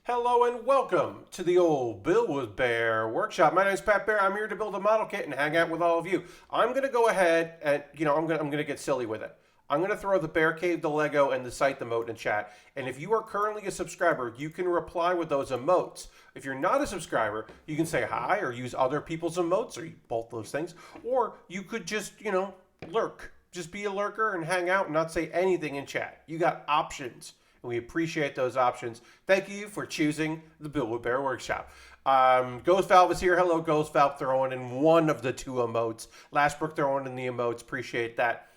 Hello and welcome to the old Bill with Baer workshop. My name is Pat Baer. I'm here to build a model kit and hang out with all of you. I'm going to go ahead and, I'm going to get silly with it. I'm going to throw the Bear Cave, the Lego, and the Site the Emote in chat. And if you are currently a subscriber, you can reply with those emotes. If you're not a subscriber, you can say hi or use other people's emotes or both those things. Or you could just, lurk. Just be a lurker and hang out and not say anything in chat. You got options. And we appreciate those options. Thank you for choosing the Bill with Bear Workshop. Ghost Valve is here. Hello, Ghost Valve, throwing in one of the two emotes. Lastbrook throwing in the emotes. Appreciate that.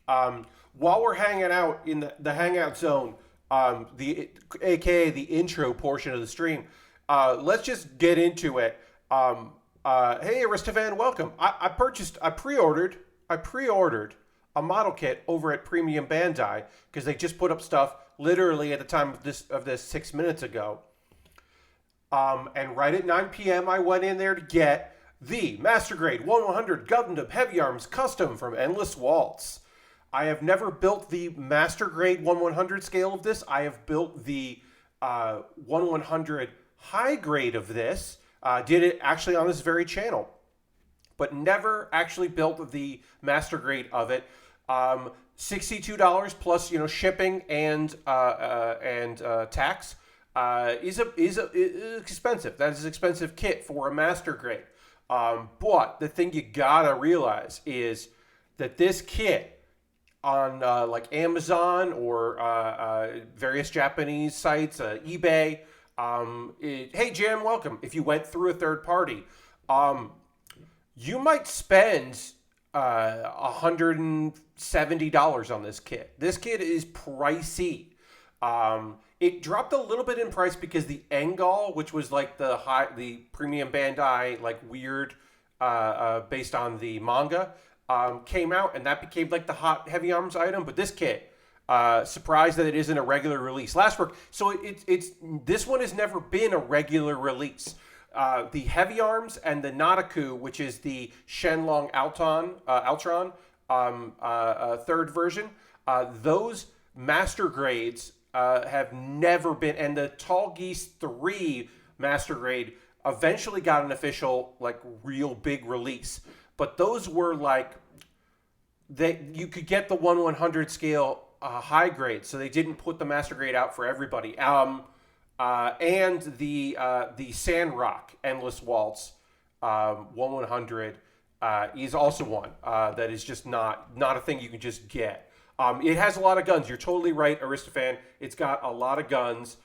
While we're hanging out in the hangout zone, aka the intro portion of the stream, let's just get into it. Hey, Aristovan, welcome. I pre-ordered a model kit over at Premium Bandai because they just put up stuff literally at the time of this 6 minutes ago. And right at 9 p.m. I went in there to get the Master Grade 100 Gundam Heavy Arms Custom from Endless Waltz. I have never built the Master Grade 1/100 scale of this. I have built the 1/100 high grade of this. Did it actually on this very channel, but never actually built the Master Grade of it. $62 plus shipping and tax is expensive. That is an expensive kit for a Master Grade. But the thing you gotta realize is that this kit on like Amazon or various Japanese sites, eBay. Hey Jam, welcome. If you went through a third party, you might spend $170 on this kit. This kit is pricey. It dropped a little bit in price because the Engol, which was like the Premium Bandai like weird based on the manga, came out, and that became like the hot heavy arms item. But this kit, surprised that it isn't a regular release. Last work. So it's this one has never been a regular release. The Heavy Arms and the Nadaku, which is the Shenlong Altron third version, those Master Grades have never been, and the Tall Geese 3 Master Grade eventually got an official, like, real big release. But those were like, you could get the 1/100 scale high grade, so they didn't put the Master Grade out for everybody. And the Sandrock Endless Waltz 1/100 is also one that is just not a thing you can just get. It has a lot of guns. You're totally right, Aristofan. It's got a lot of guns.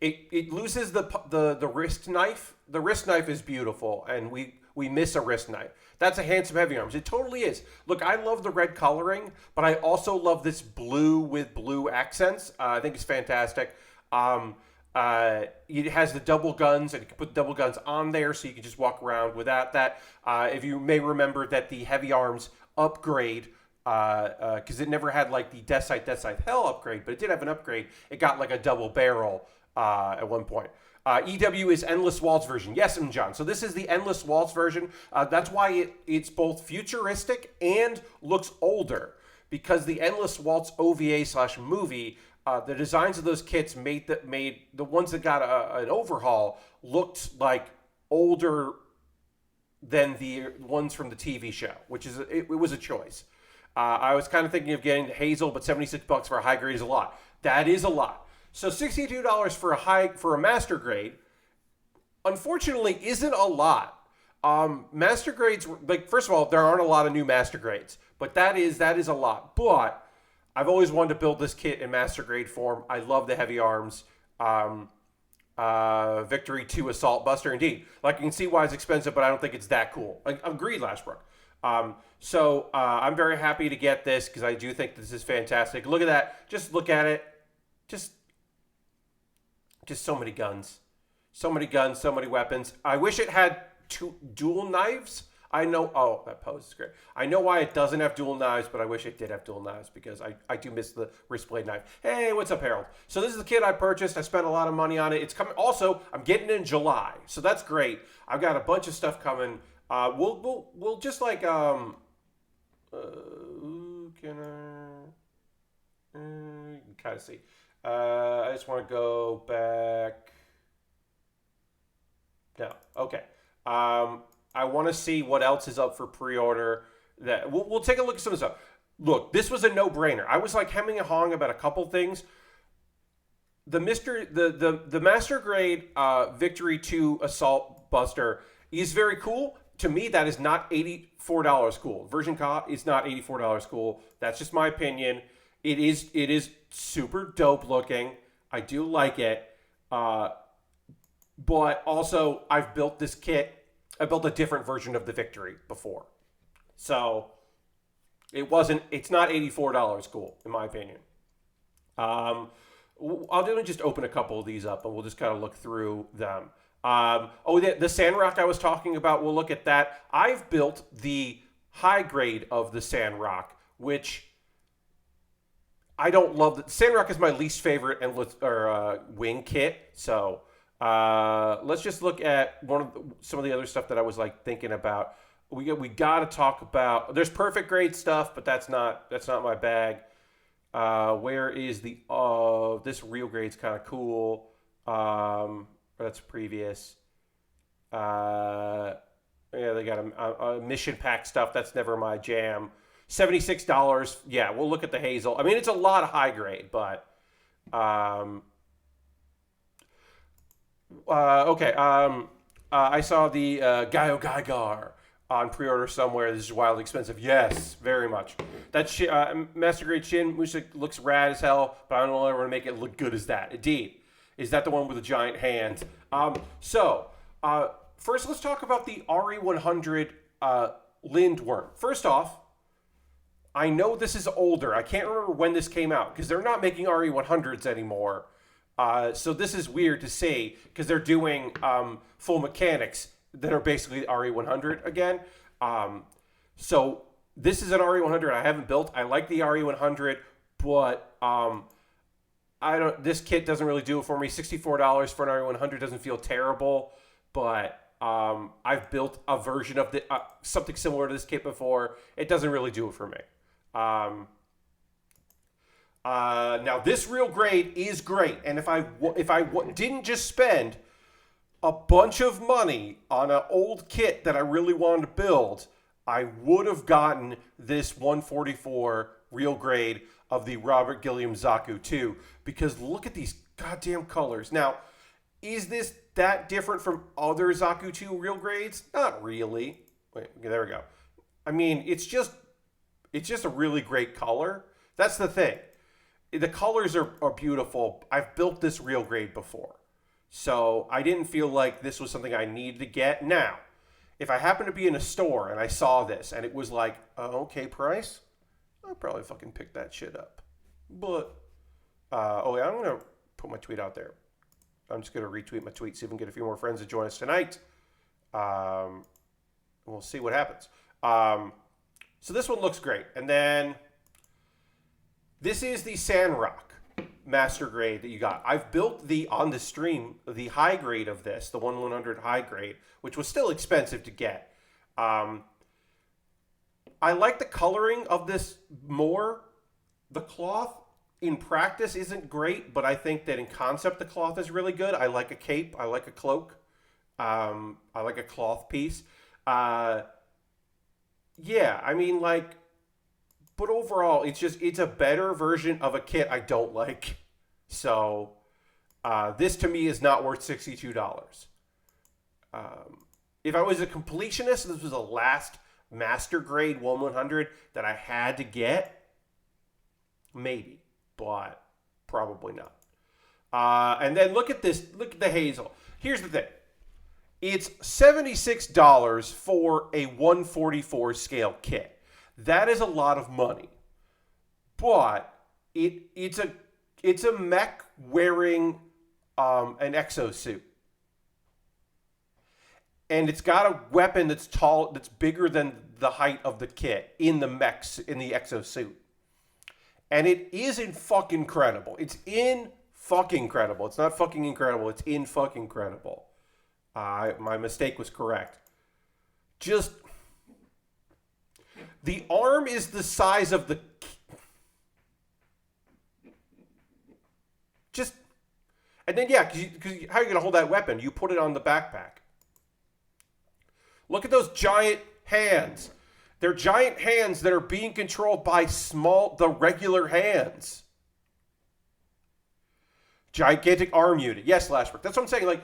It loses the wrist knife. The wrist knife is beautiful, and we miss a wrist knife. That's a handsome heavy arms. It totally is. Look, I love the red coloring, but I also love this blue with blue accents. I think it's fantastic. It has the double guns, and you can put double guns on there, so you can just walk around without that. If you may remember that the heavy arms upgrade, because it never had like the Death Sight Hell upgrade, but it did have an upgrade. It got like a double barrel at one point. EW is Endless Waltz version. Yes, John. So this is the Endless Waltz version. That's why it's both futuristic and looks older, because the Endless Waltz OVA/movie, the designs of those kits made the ones that got an overhaul looked like older than the ones from the TV show, which is it was a choice. I was kind of thinking of getting the Hazel, but $76 for a high grade is a lot. That is a lot. So $62 for a Master Grade, unfortunately, isn't a lot. Master Grades, like, first of all, there aren't a lot of new Master Grades, but that is a lot. But I've always wanted to build this kit in Master Grade form. I love the heavy arms. Victory 2 Assault Buster, indeed. Like, you can see why it's expensive, but I don't think it's that cool. Agreed, Lashbrook. So I'm very happy to get this because I do think this is fantastic. Look at that. Just look at it. Just so many guns. So many guns, so many weapons. I wish it had dual knives. I know, oh, that pose is great. I know why it doesn't have dual knives, but I wish it did have dual knives because I do miss the wrist blade knife. Hey, what's up, Harold? So this is the kit I purchased. I spent a lot of money on it. It's coming. Also, I'm getting it in July, so that's great. I've got a bunch of stuff coming. We'll just like can I? You can kind of see. I just want to go back. No. Okay. I want to see what else is up for pre-order. That we'll take a look at some of the stuff. Look, this was a no-brainer. I was like hemming and hawing about a couple things. The Master Grade Victory 2 Assault Buster is very cool. To me, that is not $84 cool. Version Ka is not $84 cool. That's just my opinion. It is super dope looking. I do like it. But also, I've built this kit. I built a different version of the Victory before. So, it's not $84 cool, in my opinion. I'll just open a couple of these up and we'll just kind of look through them. The Sandrock I was talking about, we'll look at that. I've built the high grade of the Sandrock, which I don't love. Sandrock is my least favorite wing kit. So let's just look at some of the other stuff that I was like thinking about. We got to talk about. There's perfect grade stuff, but that's not my bag. Where is this real grade's kind of cool. That's previous. Yeah, they got a mission pack stuff. That's never my jam. $76. Yeah, we'll look at the Hazel. I mean, it's a lot of high grade, but okay. I saw the Gaio Gaigar on pre-order somewhere. This is wildly expensive. Yes, very much. That Master Grade Shin Musa looks rad as hell, but I don't know if I want to make it look good as that. Indeed. Is that the one with the giant hands? First let's talk about the RE100 Lindworm. First off, I know this is older. I can't remember when this came out because they're not making RE100s anymore. So this is weird to see because they're doing full mechanics that are basically the RE100 again. So this is an RE100 I haven't built. I like the RE100, but this kit doesn't really do it for me. $64 for an RE100 doesn't feel terrible, but I've built a version of something similar to this kit before. It doesn't really do it for me. Now this real grade is great, and if I didn't just spend a bunch of money on an old kit that I really wanted to build, I would have gotten this 144 real grade of the Robert Gilliam Zaku 2, because look at these goddamn colors. Now, is this that different from other Zaku 2 real grades? Not really. Wait, okay, there we go. I mean, it's just a really great color. That's the thing. The colors are beautiful. I've built this real grade before, so I didn't feel like this was something I needed to get. Now, if I happen to be in a store and I saw this and it was like, okay price, I'd probably fucking pick that shit up. But, I'm going to put my tweet out there. I'm just going to retweet my tweet, see if we can get a few more friends to join us tonight. We'll see what happens. So this one looks great. And then this is the Sandrock Master Grade that you got. I've built on the stream, the high grade of this, the 1/100 high grade, which was still expensive to get. I like the coloring of this more. The cloth in practice isn't great, but I think that in concept the cloth is really good. I like a cape. I like a cloak. I like a cloth piece. Yeah, I mean, like, but overall, it's a better version of a kit I don't like. So, this to me is not worth $62. If I was a completionist, this was the last Master Grade 1/100 that I had to get, maybe, but probably not. And then look at this. Look at the Hazel. Here's the thing. It's $76 for a 144 scale kit. That is a lot of money, but it's a mech wearing an exosuit, and it's got a weapon that's bigger than the height of the kit in the exosuit, and it is in fucking incredible. It's in fucking incredible. It's not fucking incredible. It's in fucking incredible. My mistake was correct. Just the arm is the size of the. And then, yeah, because how are you going to hold that weapon? You put it on the backpack. Look at those giant hands. They're giant hands that are being controlled by the regular hands. Gigantic arm unit. Yes, Lashbrook. That's what I'm saying. Like,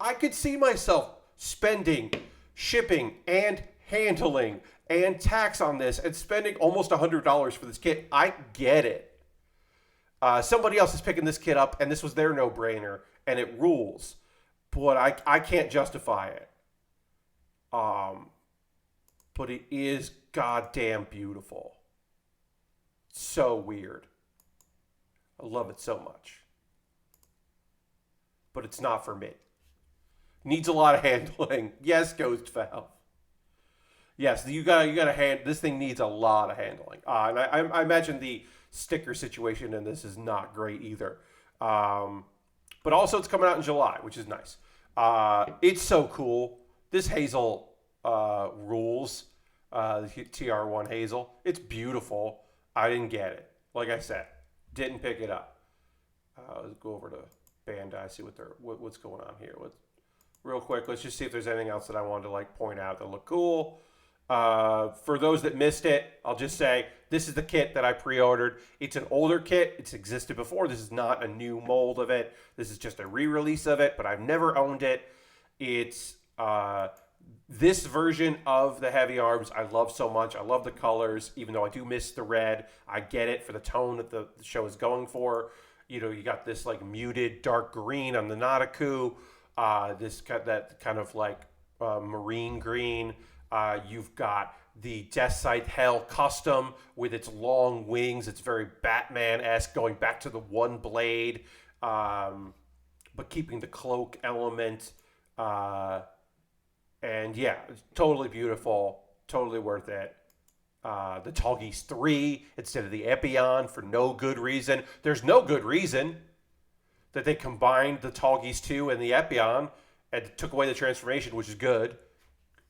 I could see myself spending, shipping, and handling, and tax on this, and spending almost $100 for this kit. I get it. Somebody else is picking this kit up, and this was their no-brainer, and it rules. But I can't justify it. But it is goddamn beautiful. So weird. I love it so much. But it's not for me. Needs a lot of handling. Yes, Ghost Valve. Yes, you gotta hand. This thing needs a lot of handling. And I imagine the sticker situation in this is not great either. But also it's coming out in July, which is nice. It's so cool. This Hazel rules. The TR1 Hazel. It's beautiful. I didn't get it. Like I said, didn't pick it up. Let's go over to Bandai, see what's going on here. Real quick, let's just see if there's anything else that I wanted to like point out that look cool. For those that missed it, I'll just say this is the kit that I pre-ordered. It's an older kit. It's existed before. This is not a new mold of it. This is just a re-release of it, but I've never owned it. It's this version of the heavy arms I love so much. I love the colors, even though I do miss the red. I get it for the tone that the show is going for. You know, you got this like muted dark green on the Nadaku. That kind of like marine green. You've got the Death Scythe Hell custom with its long wings. It's very Batman-esque, going back to the one blade, but keeping the cloak element. And yeah, it's totally beautiful, totally worth it. The Tallgeese 3 instead of the Epion for no good reason. There's no good reason that they combined the Tallgeese 2 and the Epion and took away the transformation, which is good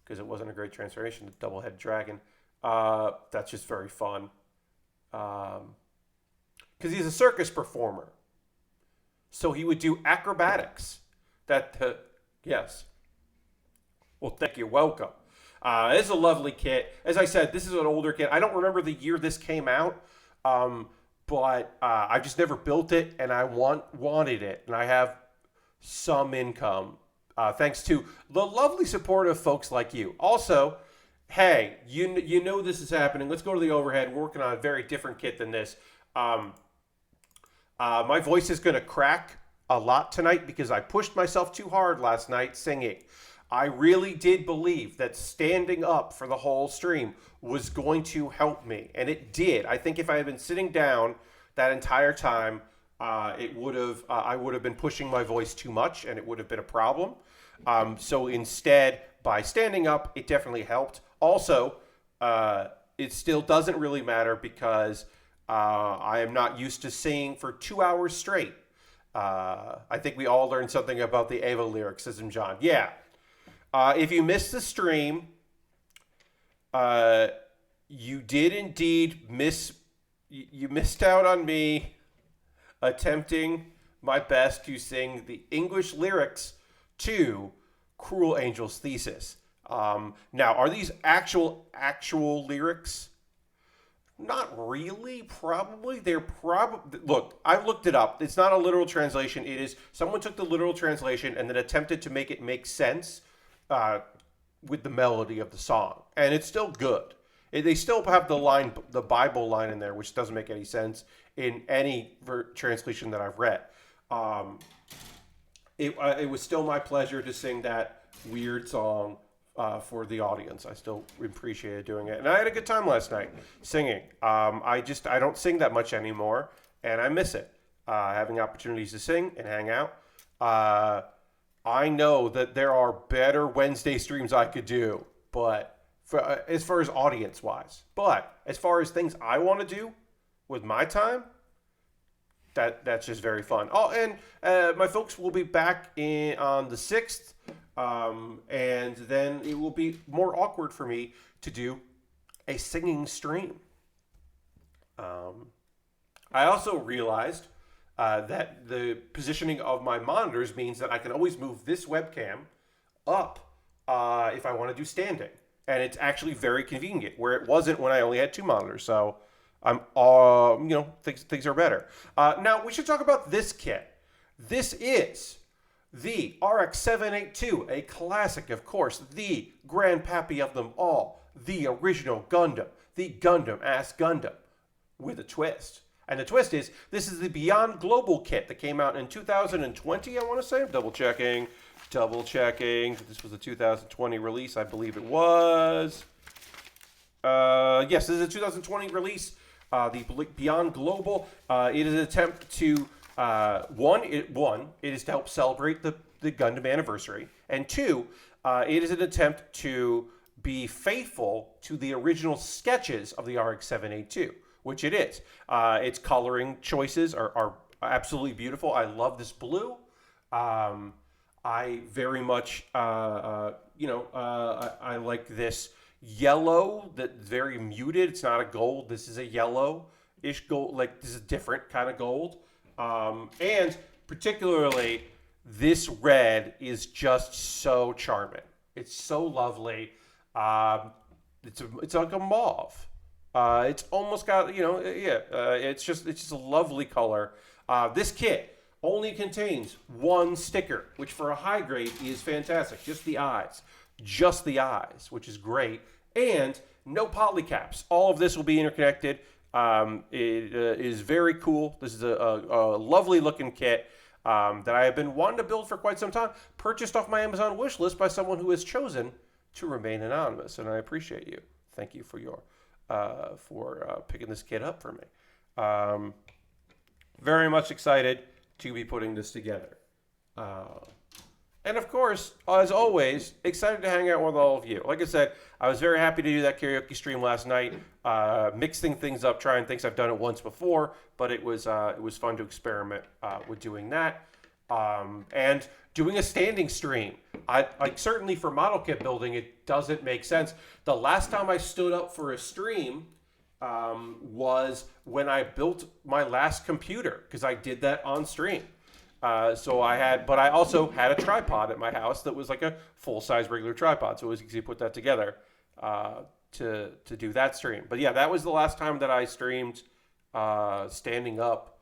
because it wasn't a great transformation, the double-headed dragon. That's just very fun. Because he's a circus performer. So he would do acrobatics. Yes. Well, thank you. Welcome. This is a lovely kit. As I said, this is an older kit. I don't remember the year this came out, but I just never built it, and I wanted it, and I have some income thanks to the lovely supportive folks like you. Also, hey, you know this is happening. Let's go to the overhead. We're working on a very different kit than this. My voice is going to crack a lot tonight because I pushed myself too hard last night singing. I really did believe that standing up for the whole stream was going to help me, and it did. I think if I had been sitting down that entire time, I would have been pushing my voice too much, and it would have been a problem. So instead, by standing up, it definitely helped. Also, it still doesn't really matter because I am not used to singing for 2 hours straight. I think we all learned something about the Ava lyricism, John. Yeah. If you missed the stream, you did indeed you missed out on me attempting my best to sing the English lyrics to Cruel Angel's Thesis. Now, are these actual lyrics? Not really, probably. They're probably... Look, I looked it up. It's not a literal translation. It is... Someone took the literal translation and then attempted to make it make sense with the melody of the song. And it's still good. They still have the Bible line in there, which doesn't make any sense in any translation that I've read. It was still my pleasure to sing that weird song for the audience. I still appreciated doing it. And I had a good time last night singing. I don't sing that much anymore, and I miss it. Having opportunities to sing and hang out. I know that there are better Wednesday streams I could do, but as far as audience-wise. But as far as things I want to do with my time, that's just very fun. Oh, and my folks will be back on the 6th, and then it will be more awkward for me to do a singing stream. I also realized that the positioning of my monitors means that I can always move this webcam up if I want to do standing. And it's actually very convenient, where it wasn't when I only had 2 monitors. So I'm, things are better. Now we should talk about this kit. This is the RX-78-2, a classic, of course, the grandpappy of them all, the original Gundam, the Gundam-ass Gundam, with a twist. And the twist is, this is the Beyond Global kit that came out in 2020, I want to say. I'm double checking. This was a 2020 release, I believe it was. Yes, this is a 2020 release. The Beyond Global. It is an attempt to, it is to help celebrate the Gundam anniversary. And 2, it is an attempt to be faithful to the original sketches of the RX-78-2, which it is. Its coloring choices are absolutely beautiful. I love this blue. I very much, I like this yellow that's very muted. It's not a gold. This is a yellow-ish gold. Like, this is a different kind of gold. And particularly, this red is just so charming. It's so lovely. It's like a mauve. It's almost got, it's just a lovely color. This kit only contains 1 sticker, which for a high grade is fantastic. Just the eyes, which is great. And no polycaps. All of this will be interconnected. It is very cool. This is a lovely looking kit that I have been wanting to build for quite some time. Purchased off my Amazon wish list by someone who has chosen to remain anonymous, and I appreciate you. Thank you for your picking this kit up for me. Very much excited to be putting this together. And of course, as always, excited to hang out with all of you. Like I said, I was very happy to do that karaoke stream last night, mixing things up, trying things. I've done it once before, but it was fun to experiment with doing that. And doing a standing stream. Certainly for model kit building, it doesn't make sense. The last time I stood up for a stream was when I built my last computer, because I did that on stream. But I also had a tripod at my house that was like a full-size regular tripod, so it was easy to put that together to do that stream. But yeah, that was the last time that I streamed standing up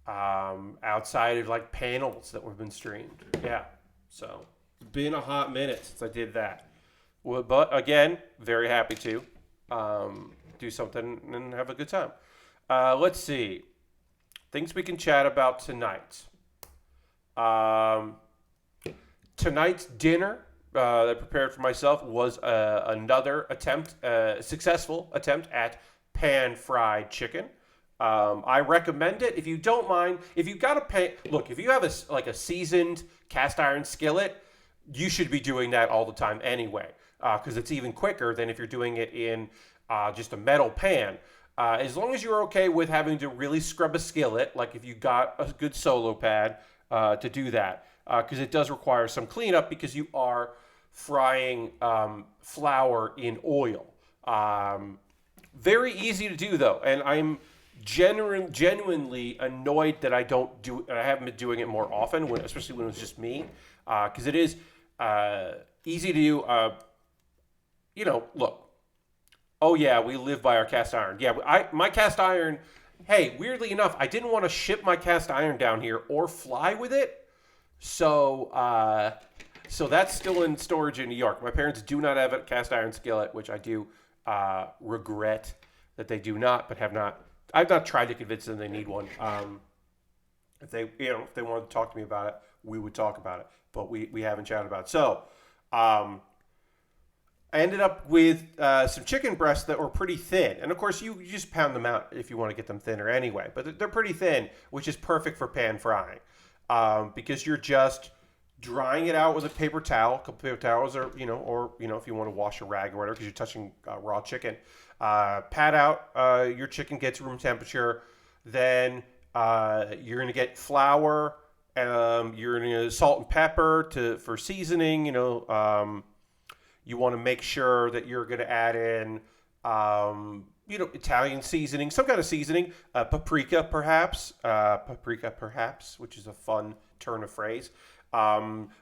outside of like panels that have been streamed. Yeah, so it's been a hot minute since I did that. Well, but again, very happy to do something and have a good time. Let's see. Things we can chat about tonight. Tonight's dinner that I prepared for myself was another successful attempt at pan-fried chicken. I recommend it if you don't mind. If you've got if you have a seasoned cast iron skillet, you should be doing that all the time anyway, because it's even quicker than if you're doing it in just a metal pan. As long as you're okay with having to really scrub a skillet, like if you got a good solo pad to do that, because it does require some cleanup because you are frying flour in oil. Very easy to do though, and I'm genuinely annoyed that I haven't been doing it more often, especially when it's just me, because it is easy to do. Look. Oh yeah, we live by our cast iron. Yeah, my cast iron. Hey, weirdly enough, I didn't want to ship my cast iron down here or fly with it, so that's still in storage in New York. My parents do not have a cast iron skillet, which I do regret that they do not, but have not. I've not tried to convince them they need one. If they wanted to talk to me about it, we would talk about it, but we haven't chatted about it. So. I ended up with some chicken breasts that were pretty thin. And of course, you just pound them out if you want to get them thinner anyway. But they're pretty thin, which is perfect for pan frying. Because you're just drying it out with a paper towel. A couple paper towels or if you want to wash a rag or whatever because you're touching raw chicken. Pat out. Your chicken gets room temperature. Then you're going to get flour. You're going to salt and pepper for seasoning, You want to make sure that you're going to add in Italian seasoning, some kind of seasoning, paprika perhaps, which is a fun turn of phrase.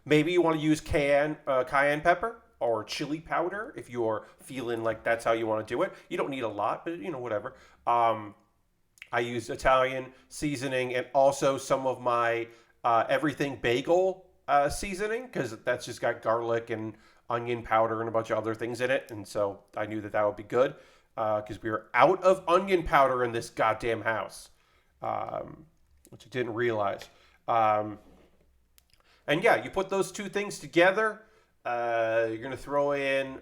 Maybe you want to use cayenne pepper or chili powder if you're feeling like that's how you want to do it. You don't need a lot, but whatever. I use Italian seasoning and also some of my everything bagel seasoning because that's just got garlic and onion powder and a bunch of other things in it. And so I knew that would be good because we were out of onion powder in this goddamn house, which I didn't realize. And yeah, you put those two things together. You're going to throw in,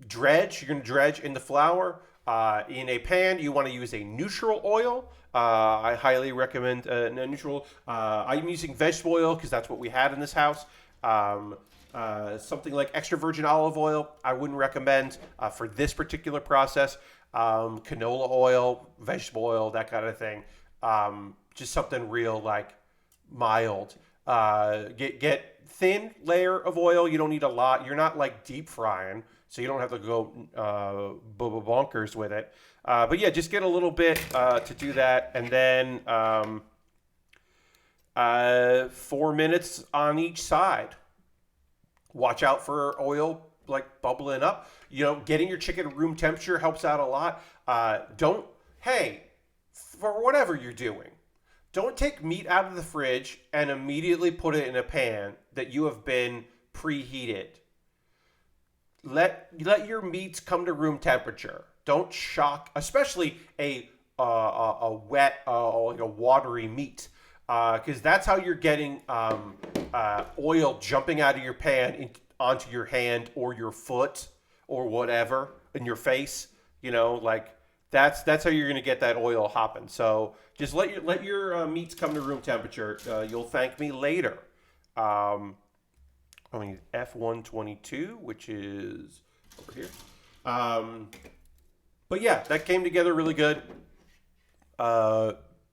dredge. You're going to dredge in the flour. In a pan, you want to use a neutral oil. I highly recommend a neutral. I'm using vegetable oil because that's what we had in this house. Something like extra virgin olive oil, I wouldn't recommend for this particular process. Canola oil, vegetable oil, that kind of thing. Just something real like mild. Get thin layer of oil. You don't need a lot. You're not like deep frying, so you don't have to go bonkers with it. But yeah, just get a little bit to do that, and then 4 minutes on each side. Watch out for oil like bubbling up. Getting your chicken room temperature helps out a lot. For whatever you're doing, don't take meat out of the fridge and immediately put it in a pan that you have been preheated. Let your meats come to room temperature. Don't shock, especially a wet, like a watery meat, because that's how you're getting oil jumping out of your pan onto your hand or your foot or whatever in your face. That's how you're gonna get that oil hopping. So just let your meats come to room temperature. You'll thank me later. F122, which is over here. But yeah, that came together really good.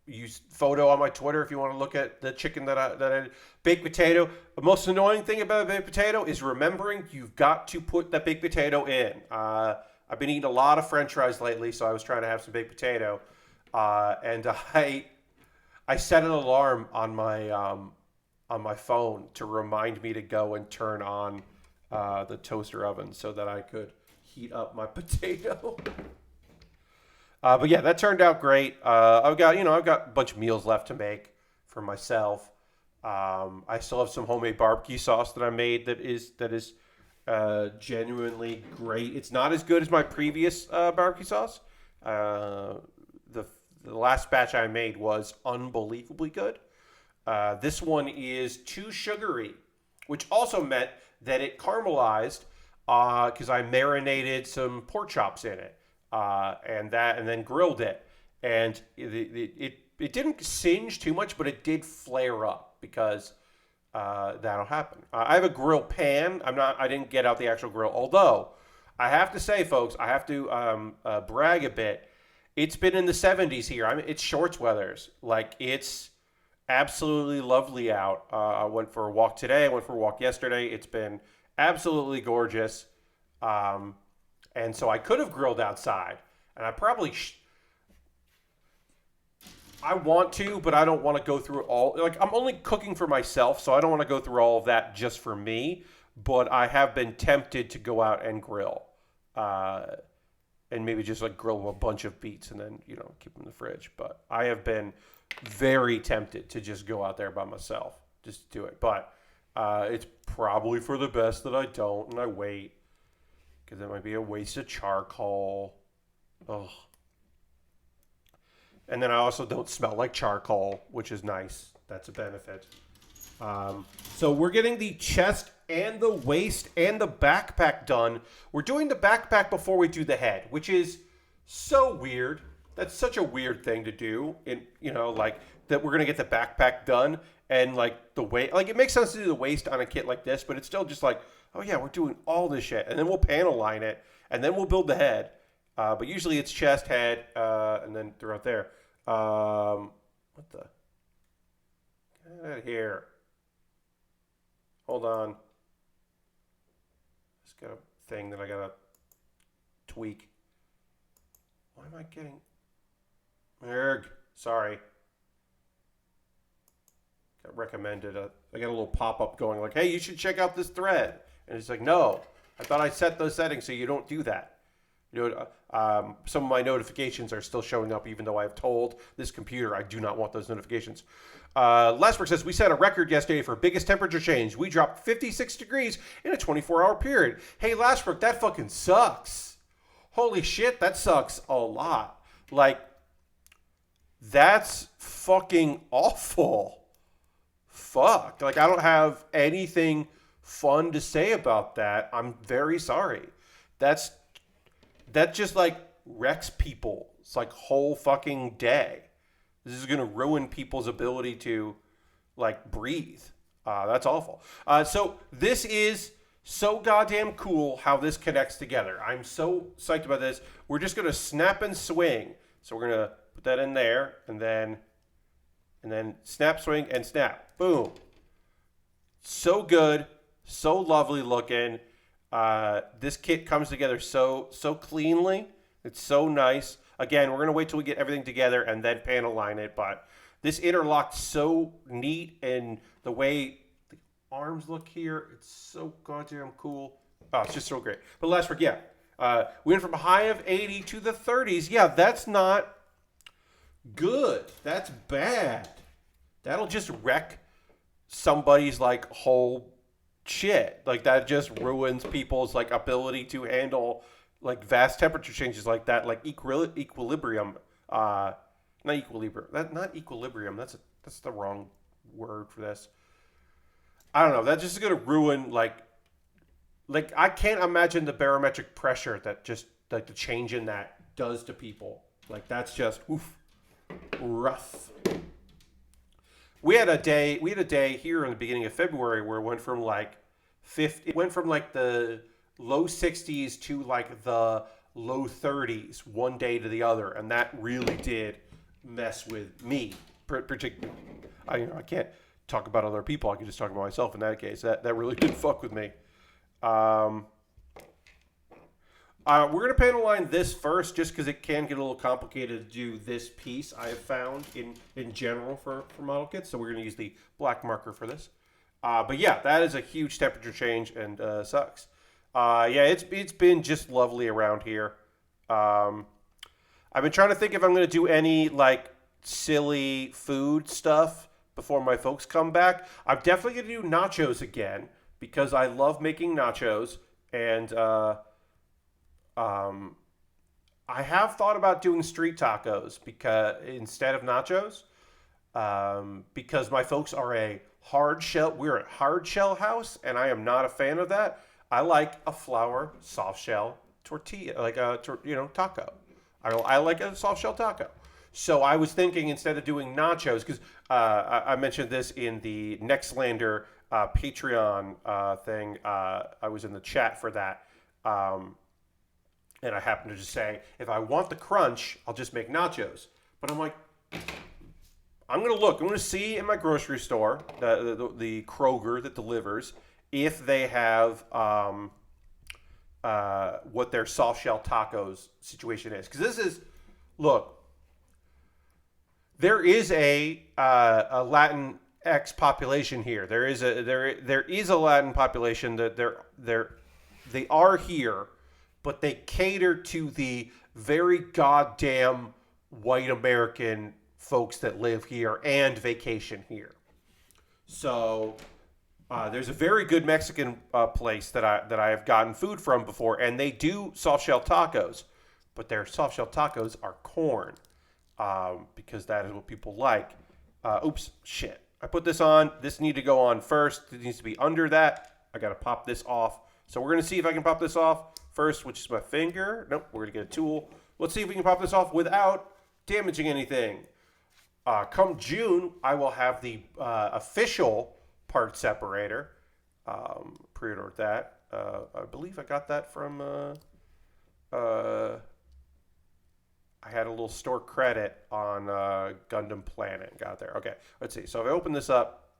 Use photo on my Twitter if you want to look at the chicken that I baked potato. The most annoying thing about a baked potato is remembering you've got to put that baked potato in. I've been eating a lot of French fries lately, so I was trying to have some baked potato, and I set an alarm on my phone to remind me to go and turn on the toaster oven so that I could heat up my potato. But yeah, that turned out great. I've got a bunch of meals left to make for myself. I still have some homemade barbecue sauce that I made that is genuinely great. It's not as good as my previous barbecue sauce. The last batch I made was unbelievably good. This one is too sugary, which also meant that it caramelized because I marinated some pork chops in it. And then grilled it, and it didn't singe too much, but it did flare up because that'll happen. I have a grill pan. I didn't get out the actual grill, although I have to say, folks, I have to brag a bit. It's been in the 70s here. It's shorts weathers. Like, it's absolutely lovely out. I went for a walk today. I went for a walk yesterday. It's been absolutely gorgeous. And so I could have grilled outside, and I probably I want to, but I don't want to go through all. Like, I'm only cooking for myself, so I don't want to go through all of that just for me. But I have been tempted to go out and grill, and maybe just like grill a bunch of beets and then keep them in the fridge. But I have been very tempted to just go out there by myself, just do it. But it's probably for the best that I don't, and I wait. Because it might be a waste of charcoal. Ugh. And then I also don't smell like charcoal, which is nice. That's a benefit. So we're getting the chest and the waist and the backpack done. We're doing the backpack before we do the head, which is so weird. That's such a weird thing to do. Like that we're going to get the backpack done and like the waist. Like, it makes sense to do the waist on a kit like this, but it's still just like, oh yeah, we're doing all this shit, and then we'll panel line it, and then we'll build the head. But usually it's chest, head, and then throughout there. What the? Get out of here. Hold on. This got a thing that I gotta tweak. Why am I getting... Erg. Sorry. Got recommended. I got a little pop-up going like, hey, you should check out this thread. And it's like, no. I thought I set those settings so you don't do that. You know, some of my notifications are still showing up even though I've told this computer I do not want those notifications. Lastbrook says, we set a record yesterday for biggest temperature change. We dropped 56 degrees in a 24-hour period. Hey, Lastbrook, that fucking sucks. Holy shit, that sucks a lot. Like, that's fucking awful. Fuck. Like, I don't have anything fun to say about that. I'm very sorry. That just like wrecks people's like whole fucking day. This is gonna ruin people's ability to like breathe. That's awful. So this is so goddamn cool how this connects together. I'm so psyched about this. We're just gonna snap and swing. So we're gonna put that in there and then snap, swing, and snap. Boom. So good. So lovely looking. This kit comes together so cleanly. It's so nice. Again, we're going to wait till we get everything together and then panel line it. But this interlocked so neat, and the way the arms look here, it's so goddamn cool. Oh, it's just so great. But Lastbrook, yeah. We went from a high of 80 to the 30s. Yeah, that's not good. That's bad. That'll just wreck somebody's like whole shit. Like that just ruins people's like ability to handle like vast temperature changes like that, like equilibrium. Not equilibrium. Not equilibrium. That's the wrong word for this. I don't know. That's just gonna ruin like I can't imagine the barometric pressure that just like the change in that does to people. Like that's just rough. We had a day here in the beginning of February where it went from like 50, it went from like the low 60s to like the low 30s one day to the other, and that really did mess with me. Particularly, I can't talk about other people. I can just talk about myself in that case. That really did fuck with me. We're going to panel line this first just because it can get a little complicated to do this piece I have found in general for model kits. So we're going to use the black marker for this. But yeah, that is a huge temperature change and sucks. Yeah, it's been just lovely around here. I've been trying to think if I'm going to do any like silly food stuff before my folks come back. I'm definitely going to do nachos again because I love making nachos, and I have thought about doing street tacos because instead of nachos, because my folks are a hard shell. We're a hard shell house, and I am not a fan of that. I like a flour soft shell tortilla, like a taco. I like a soft shell taco. So I was thinking instead of doing nachos, because I mentioned this in the Nextlander Patreon thing. I was in the chat for that. And I happened to just say, if I want the crunch, I'll just make nachos. But I'm like, I'm going to look. I'm going to see in my grocery store, the Kroger that delivers, if they have what their soft shell tacos situation is. Because this is, look, there is a Latin X population here. There is a Latin population that they are here, but they cater to the very goddamn white American folks that live here and vacation here. So there's a very good Mexican place that I have gotten food from before, and they do soft shell tacos, but their soft shell tacos are corn because that is what people like. Oops, shit. I put this on. This needs to go on first. It needs to be under that. I got to pop this off. So we're going to see if I can pop this off first, which is my finger. Nope, we're going to get a tool. Let's see if we can pop this off without damaging anything. Come June, I will have the official part separator. Pre-ordered that. I believe I got that from... I had a little store credit on Gundam Planet. Got there. Okay, let's see. So if I open this up,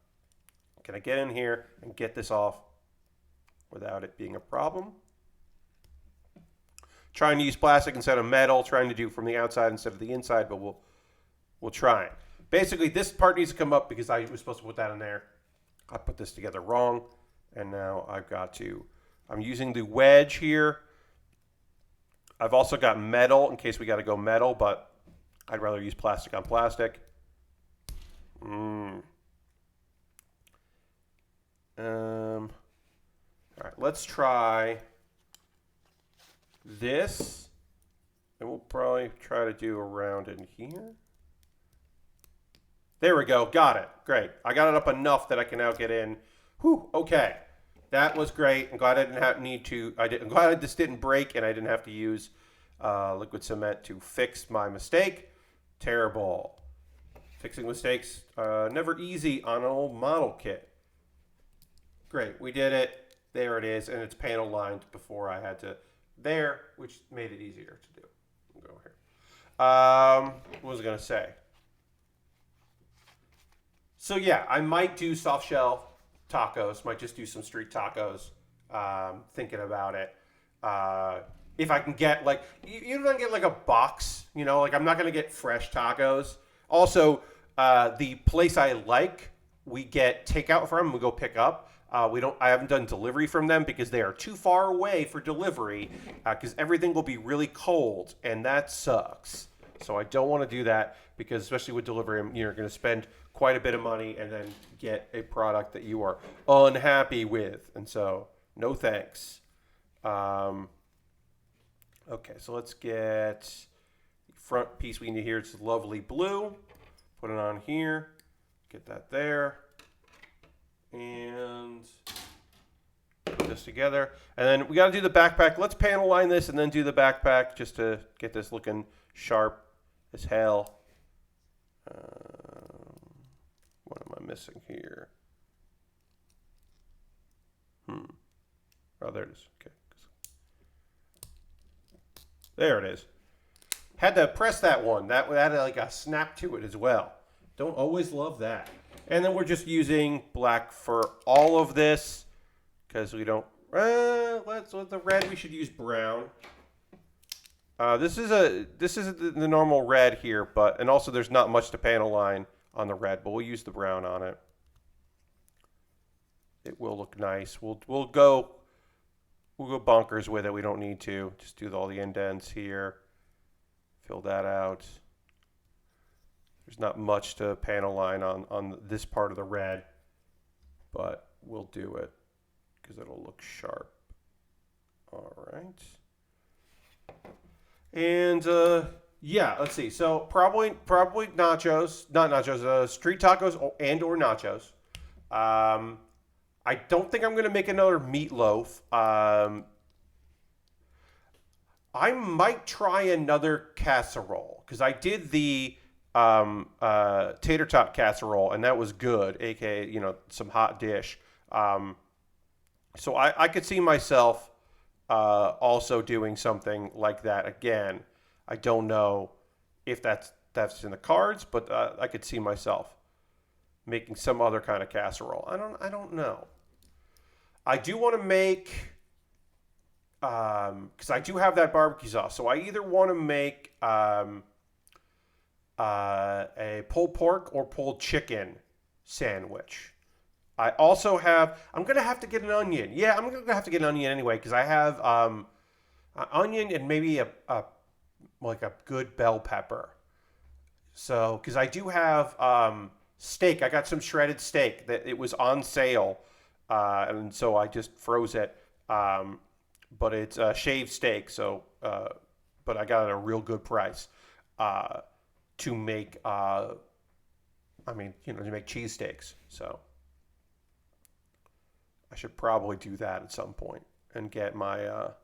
can I get in here and get this off without it being a problem? trying to use plastic instead of metal, trying to do from the outside instead of the inside, but we'll try it. Basically, this part needs to come up because I was supposed to put that in there. I put this together wrong, and now I've got to. I'm using the wedge here. I've also got metal in case we got to go metal, but I'd rather use plastic on plastic. All right, let's try this, and we'll probably try to do around in here. There we go. Got it. Great. I got it up enough that I can now get in. Whew. Okay. That was great. I'm glad I didn't need to. I'm glad this didn't break and I didn't have to use liquid cement to fix my mistake. Terrible. Fixing mistakes, never easy on an old model kit. Great. We did it. There it is. And it's panel lined before I had to there, which made it easier to do. We'll go here. What was I going to say? So yeah, I might do soft shell tacos. Might just do some street tacos. Thinking about it. If I can get like, you don't get like a box, you know, like I'm not going to get fresh tacos. Also, the place I like, we get takeout from, we go pick up. I haven't done delivery from them because they are too far away for delivery because everything will be really cold and that sucks. So I don't want to do that because especially with delivery, you're going to spend quite a bit of money and then get a product that you are unhappy with. And so no thanks. Okay, so let's get the front piece we need here. It's lovely blue. Put it on here. Get that there. And put this together. And then we got to do the backpack. Let's panel line this and then do the backpack just to get this looking sharp as hell. What am I missing here? Oh, there it is. Okay. There it is. Had to press that one. That had like a snap to it as well. Don't always love that. And then we're just using black for all of this because we don't. Let's with the red. We should use brown. This is the normal red here, and also there's not much to panel line on the red, but we'll use the brown on it. It will look nice. We'll go bonkers with it. We don't need to. Just do all the indents here. Fill that out. There's not much to panel line on this part of the red, but we'll do it because it'll look sharp. All right. And yeah, let's see. So probably nachos, not nachos, street tacos or nachos. I don't think I'm going to make another meatloaf. I might try another casserole because I did the tater tot casserole and that was good, aka some hot dish. So I could see myself also doing something like that again. I don't know if that's in the cards, but I could see myself making some other kind of casserole. I don't know. I do want to make because I do have that barbecue sauce. So I either want to make a pulled pork or pulled chicken sandwich. I also have. I'm gonna have to get an onion. Yeah, I'm gonna have to get an onion anyway because I have an onion and maybe a good bell pepper. So because I do have steak. I got some shredded steak that it was on sale, and so I just froze it. But it's shaved steak. So, but I got it at a real good price to make. To make cheesesteaks. So. I should probably do that at some point and get my. I'll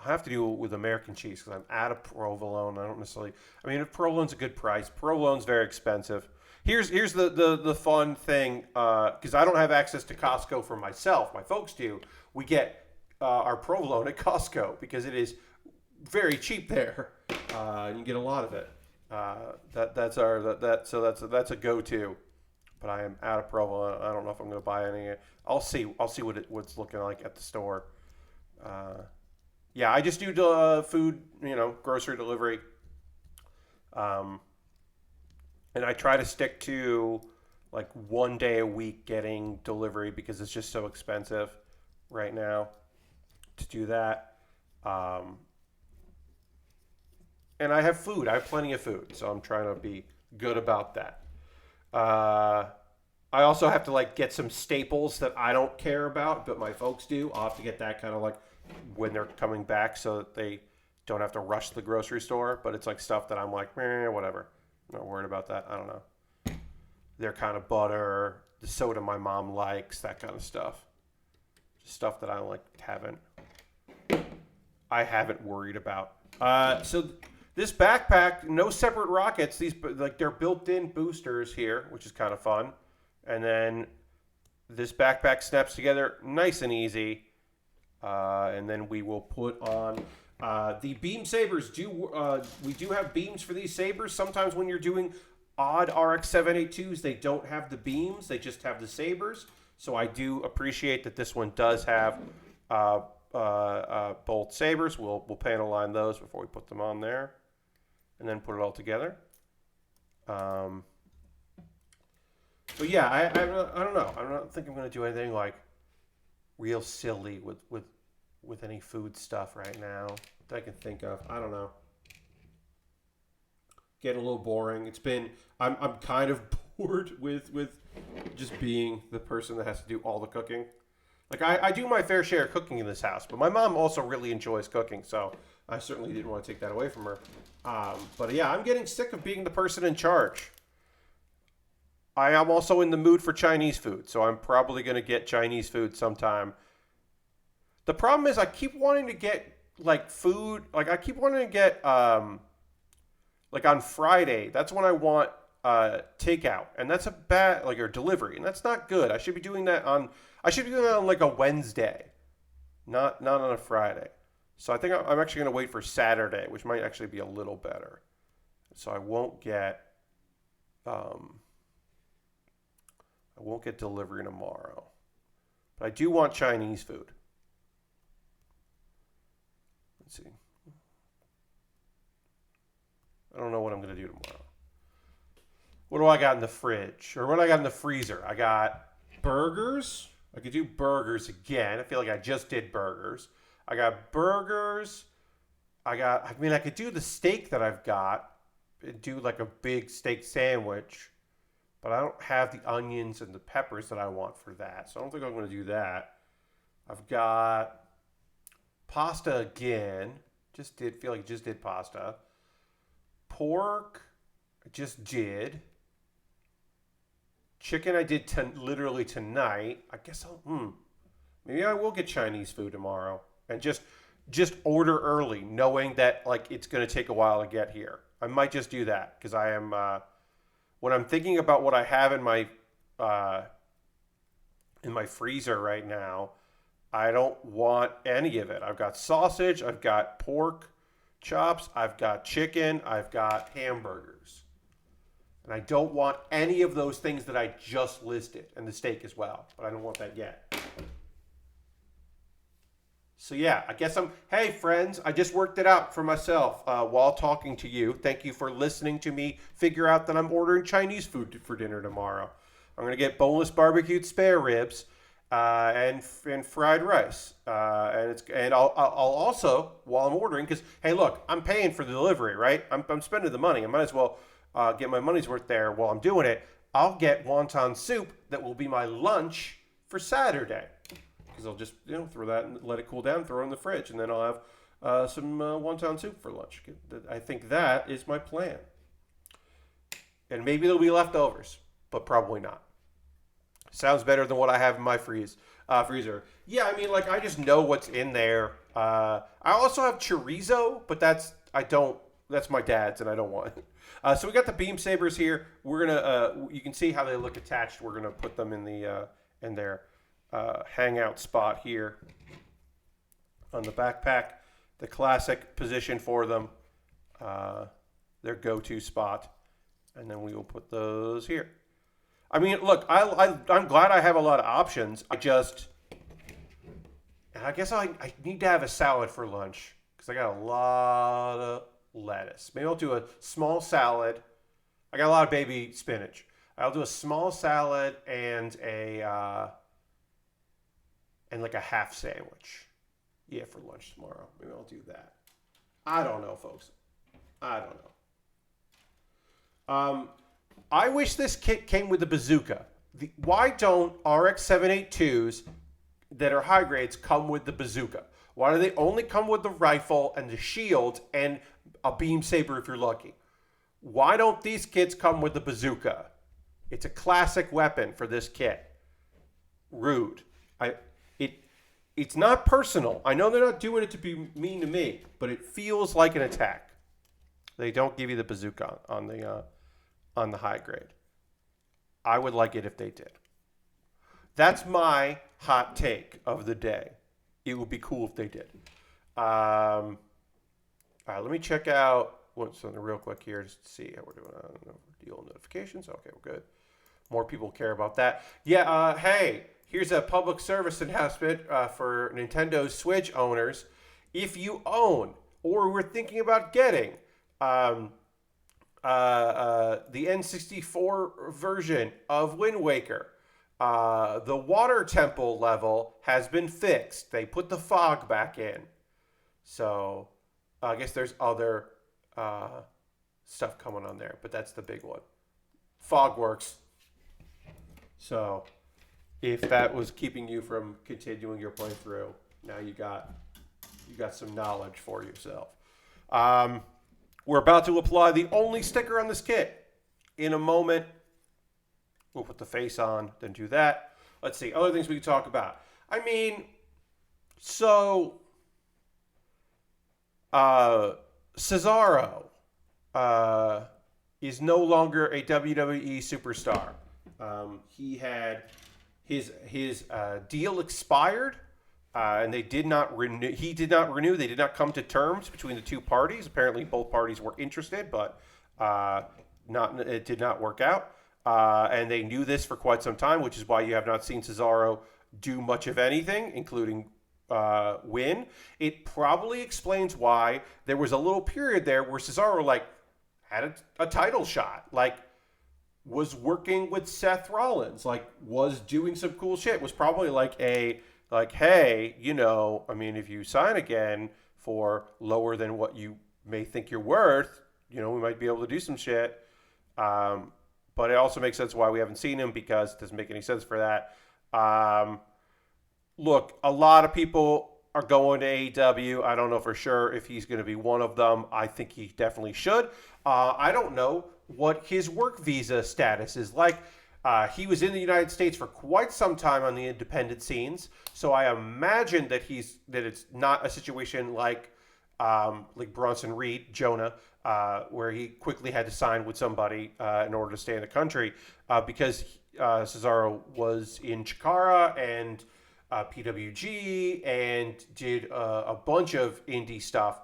have to do it with American cheese because I'm out of provolone. I don't necessarily. I mean, if provolone's a good price, provolone's very expensive. Here's the fun thing because I don't have access to Costco for myself. My folks do. We get our provolone at Costco because it is very cheap there. And you get a lot of it. That's a go-to. But I am out of provolone. I don't know if I'm going to buy any. I'll see what it's looking like at the store. Yeah, I just do food, grocery delivery. Um, and I try to stick to like 1 day a week getting delivery because it's just so expensive right now to do that. Um, and I have food. I have plenty of food, so I'm trying to be good about that. Uh, I also have to like get some staples that I don't care about, but my folks do. I'll have to get that kind of like when they're coming back, so that they don't have to rush to the grocery store. But it's like stuff that I'm like, whatever. I'm not worried about that. I don't know. Their kind of butter, the soda my mom likes, that kind of stuff. Just stuff that I haven't worried about. So this backpack, no separate rockets. These like they're built-in boosters here, which is kind of fun. And then this backpack snaps together nice and easy. And then we will put on the beam sabers. We do have beams for these sabers? Sometimes when you're doing odd RX-78-2s, they don't have the beams. They just have the sabers. So I do appreciate that this one does have both sabers. We'll panel line those before we put them on there, and then put it all together. But yeah, I don't know. I don't think I'm going to do anything like real silly with any food stuff right now that I can think of. I don't know. Getting a little boring. I'm kind of bored with just being the person that has to do all the cooking. Like I do my fair share of cooking in this house, but my mom also really enjoys cooking, so I certainly didn't want to take that away from her. But yeah, I'm getting sick of being the person in charge. I am also in the mood for Chinese food, so I'm probably going to get Chinese food sometime. The problem is I keep wanting to get like food, like I keep wanting to get like on Friday. That's when I want takeout, and that's a bad or delivery, and that's not good. I should be doing that on like a Wednesday, not on a Friday. So I think I'm actually going to wait for Saturday, which might actually be a little better. So I won't get delivery tomorrow, but I do want Chinese food. Let's see. I don't know what I'm going to do tomorrow. What do I got in the fridge? Or what do I got in the freezer? I got burgers. I could do burgers again. I feel like I just did burgers. I got burgers. I could do the steak that I've got and do like a big steak sandwich. But I don't have the onions and the peppers that I want for that. So I don't think I'm going to do that. I've got pasta again. Just did pasta. Pork, I just did. Chicken, I did literally tonight. I guess maybe I will get Chinese food tomorrow and just order early, knowing that like it's going to take a while to get here. I might just do that because I am when I'm thinking about what I have in my freezer right now. I don't want any of it. I've got sausage. I've got pork chops, I've got chicken, I've got hamburgers. And I don't want any of those things that I just listed, and the steak as well, but I don't want that yet. So yeah, I guess hey friends, I just worked it out for myself while talking to you. Thank you for listening to me figure out that I'm ordering Chinese food for dinner tomorrow. I'm going to get boneless barbecued spare ribs. And fried rice, and I'll also while I'm ordering, because hey look, I'm paying for the delivery, right? I'm spending the money. I might as well get my money's worth there while I'm doing it. I'll get wonton soup that will be my lunch for Saturday, because I'll just throw that and let it cool down, throw it in the fridge, and then I'll have some wonton soup for lunch. I think that is my plan, and maybe there'll be leftovers, but probably not. Sounds better than what I have in my freezer. Yeah, I mean, like I just know what's in there. I also have chorizo, but that's my dad's, and I don't want it. So we got the beam sabers here. We're gonna you can see how they look attached. We're gonna put them in their hangout spot here on the backpack. The classic position for them, their go-to spot, and then we will put those here. I mean, look, I'm glad I have a lot of options. I I guess I need to have a salad for lunch because I got a lot of lettuce. Maybe I'll do a small salad. I got a lot of baby spinach. I'll do a small salad and like a half sandwich. Yeah, for lunch tomorrow. Maybe I'll do that. I don't know, folks. I don't know. I wish this kit came with a bazooka. Why don't RX-78-2s that are high grades come with the bazooka? Why do they only come with the rifle and the shield and a beam saber if you're lucky? Why don't these kits come with the bazooka? It's a classic weapon for this kit. Rude. It's not personal. I know they're not doing it to be mean to me, but it feels like an attack. They don't give you the bazooka on the high grade. I would like it if they did. That's my hot take of the day. It would be cool if they did. All right, let me check out what's something real quick here just to see how we're doing on deal notifications. Okay, we're good. More people care about that. Yeah, hey, here's a public service announcement for Nintendo Switch owners. If you own or were thinking about getting the N64 version of Wind Waker, the water temple level has been fixed. They put the fog back in. So I guess there's other stuff coming on there, but that's the big one. Fog works. So if that was keeping you from continuing your playthrough, now you got some knowledge for yourself. We're about to apply the only sticker on this kit. In a moment, we'll put the face on, then do that. Let's see, other things we can talk about. I mean, so Cesaro is no longer a WWE superstar. He had his deal expired, and they did not renew. He did not renew. They did not come to terms between the two parties. Apparently, both parties were interested, but it did not work out. And they knew this for quite some time, which is why you have not seen Cesaro do much of anything, including win. It probably explains why there was a little period there where Cesaro had a title shot, was working with Seth Rollins, was doing some cool shit. Was probably hey, if you sign again for lower than what you may think you're worth, we might be able to do some shit. But it also makes sense why we haven't seen him, because it doesn't make any sense for that. Look, a lot of people are going to AEW. I don't know for sure if he's going to be one of them. I think he definitely should. I don't know what his work visa status is like. He was in the United States for quite some time on the independent scenes, so I imagine that it's not a situation like Bronson Reed, Jonah, where he quickly had to sign with somebody in order to stay in the country, because Cesaro was in Chikara and PWG and did a bunch of indie stuff.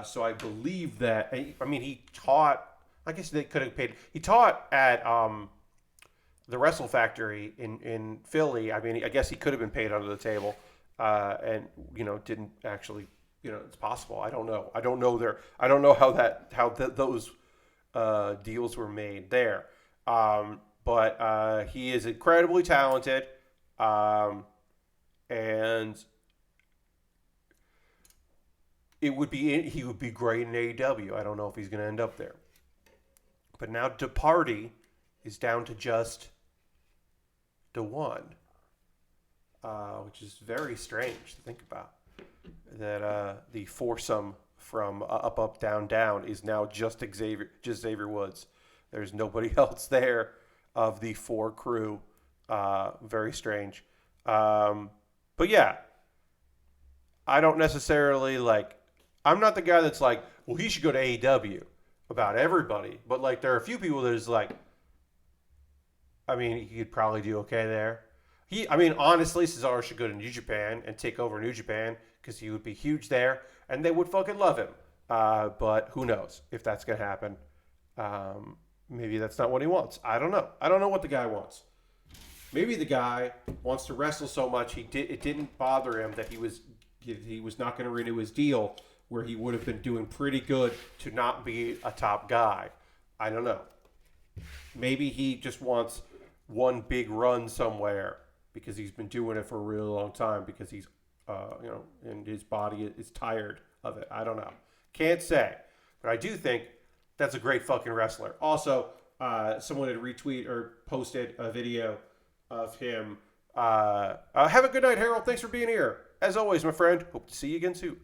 So I believe that, he taught, I guess they could have paid, he taught at the Wrestle Factory in Philly. I guess he could have been paid under the table, and didn't actually. It's possible. I don't know. I don't know how those deals were made there. But he is incredibly talented, and he would be great in AEW. I don't know if he's going to end up there. But now DeParty is down to just the one, which is very strange to think about. That the foursome from up, down, down is now just Xavier Woods. There's nobody else there of the four crew. Very strange. But yeah, I don't necessarily I'm not the guy that's well, he should go to AEW about everybody. But there are a few people that is he could probably do okay there. Honestly, Cesaro should go to New Japan and take over New Japan, because he would be huge there, and they would fucking love him. But who knows if that's going to happen. Maybe that's not what he wants. I don't know. I don't know what the guy wants. Maybe the guy wants to wrestle so much it didn't bother him that he was not going to renew his deal, where he would have been doing pretty good to not be a top guy. I don't know. Maybe he just wants one big run somewhere because he's been doing it for a really long time, because he's and his body is tired of it. I don't know. Can't say. But I do think that's a great fucking wrestler. Also, someone had retweeted or posted a video of him. Have a good night, Harold. Thanks for being here. As always, my friend. Hope to see you again soon.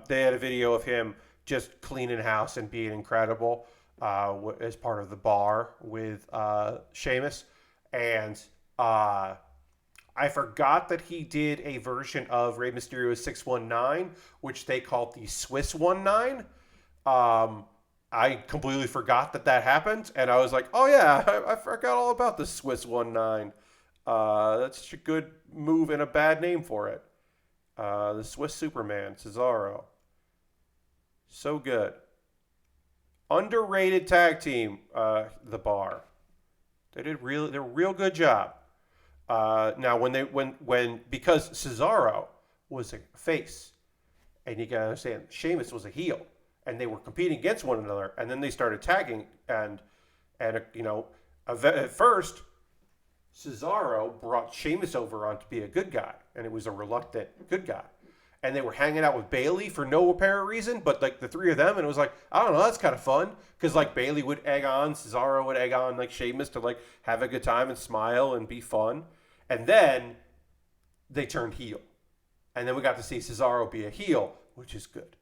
They had a video of him just cleaning house and being incredible as part of the bar with Sheamus. And I forgot that he did a version of Rey Mysterio's 619, which they called the Swiss 19. I completely forgot that happened, and I was like, oh yeah, I forgot all about the Swiss 19. That's such a good move and a bad name for it. The Swiss Superman, Cesaro. So good. Underrated tag team, the Bar. They did a real good job. Now because Cesaro was a face, and you gotta understand, Sheamus was a heel, and they were competing against one another, and then they started tagging, and at first Cesaro brought Sheamus over on to be a good guy, and it was a reluctant good guy, and they were hanging out with Bailey for no apparent reason, but like the three of them, and it was like, I don't know, that's kind of fun, because like Bailey would egg on, Cesaro would egg on like Sheamus to like have a good time and smile and be fun. And then they turned heel. And then we got to see Cesaro be a heel, which is good.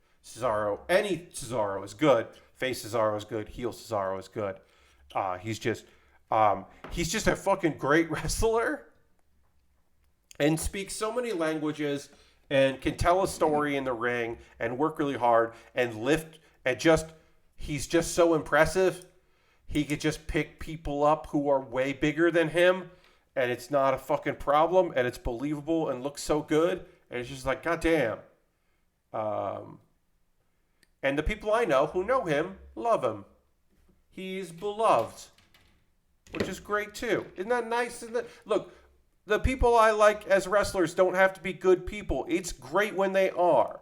Any Cesaro is good. Face Cesaro is good. Heel Cesaro is good. He's just a fucking great wrestler, and speaks so many languages, and can tell a story in the ring and work really hard and lift, and he's just so impressive. He could just pick people up who are way bigger than him, and it's not a fucking problem, and it's believable and looks so good, and it's just like, goddamn. And the people I know who know him love him. He's beloved, which is great too. Isn't that nice? Look, the people I like as wrestlers don't have to be good people. It's great when they are.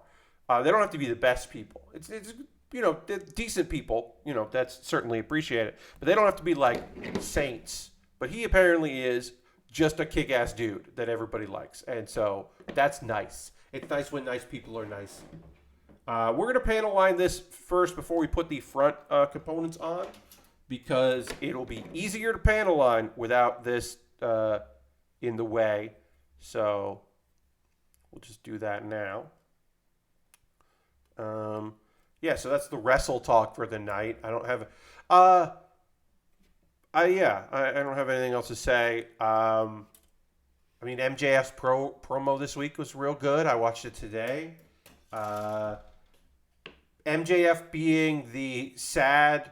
They don't have to be the best people. It's decent people. That's certainly appreciated. But they don't have to be like saints. But he apparently is just a kick-ass dude that everybody likes. And so that's nice. It's nice when nice people are nice. We're going to panel line this first before we put the front components on, because it'll be easier to panel line without this in the way. So we'll just do that now. So that's the wrestle talk for the night. I don't have I don't have anything else to say. MJF's promo this week was real good. I watched it today. MJF being the sad,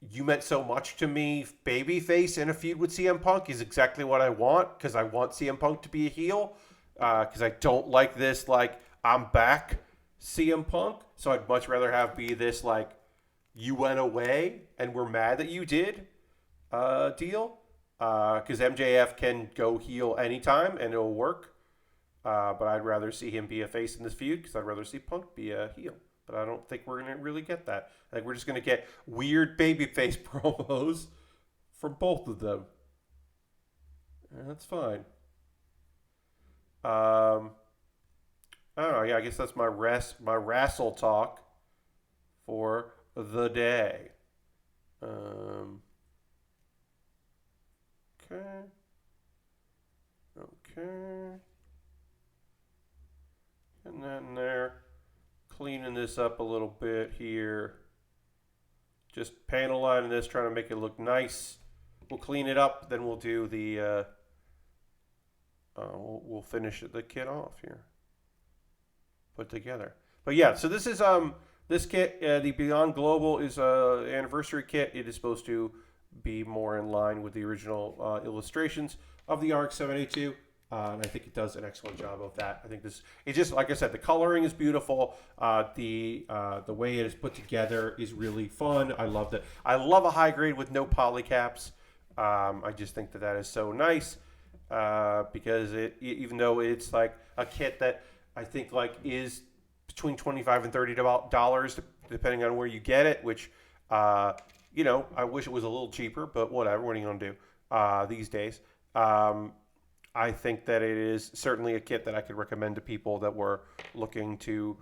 you meant so much to me babyface in a feud with CM Punk is exactly what I want, because I want CM Punk to be a heel, because I don't like this, like, I'm back CM Punk. So I'd much rather be this, like, you went away and we're mad that you did deal, because MJF can go heel anytime and it'll work, but I'd rather see him be a face in this feud, because I'd rather see Punk be a heel. But I don't think we're going to really get that. I think we're just going to get weird babyface promos from both of them. And that's fine. I don't know. Yeah, I guess that's my wrestle talk for the day. Okay. Getting that in there. Cleaning this up a little bit here. Just panel lining this, trying to make it look nice. We'll clean it up, then we'll do the we'll finish the kit off here. Put together. But yeah, so this is this kit, the Beyond Global is a anniversary kit. It is supposed to be more in line with the original illustrations of the RX-78-2. And I think it does an excellent job of that. I think it's just, like I said, the coloring is beautiful. The way it is put together is really fun. I love that. I love a high grade with no polycaps. I just think that is so nice. because even though it's like a kit that I think like is between $25 and $30 depending on where you get it, which you know, I wish it was a little cheaper, but whatever. What are you gonna do these days? I think that it is certainly a kit that I could recommend to people that were looking to,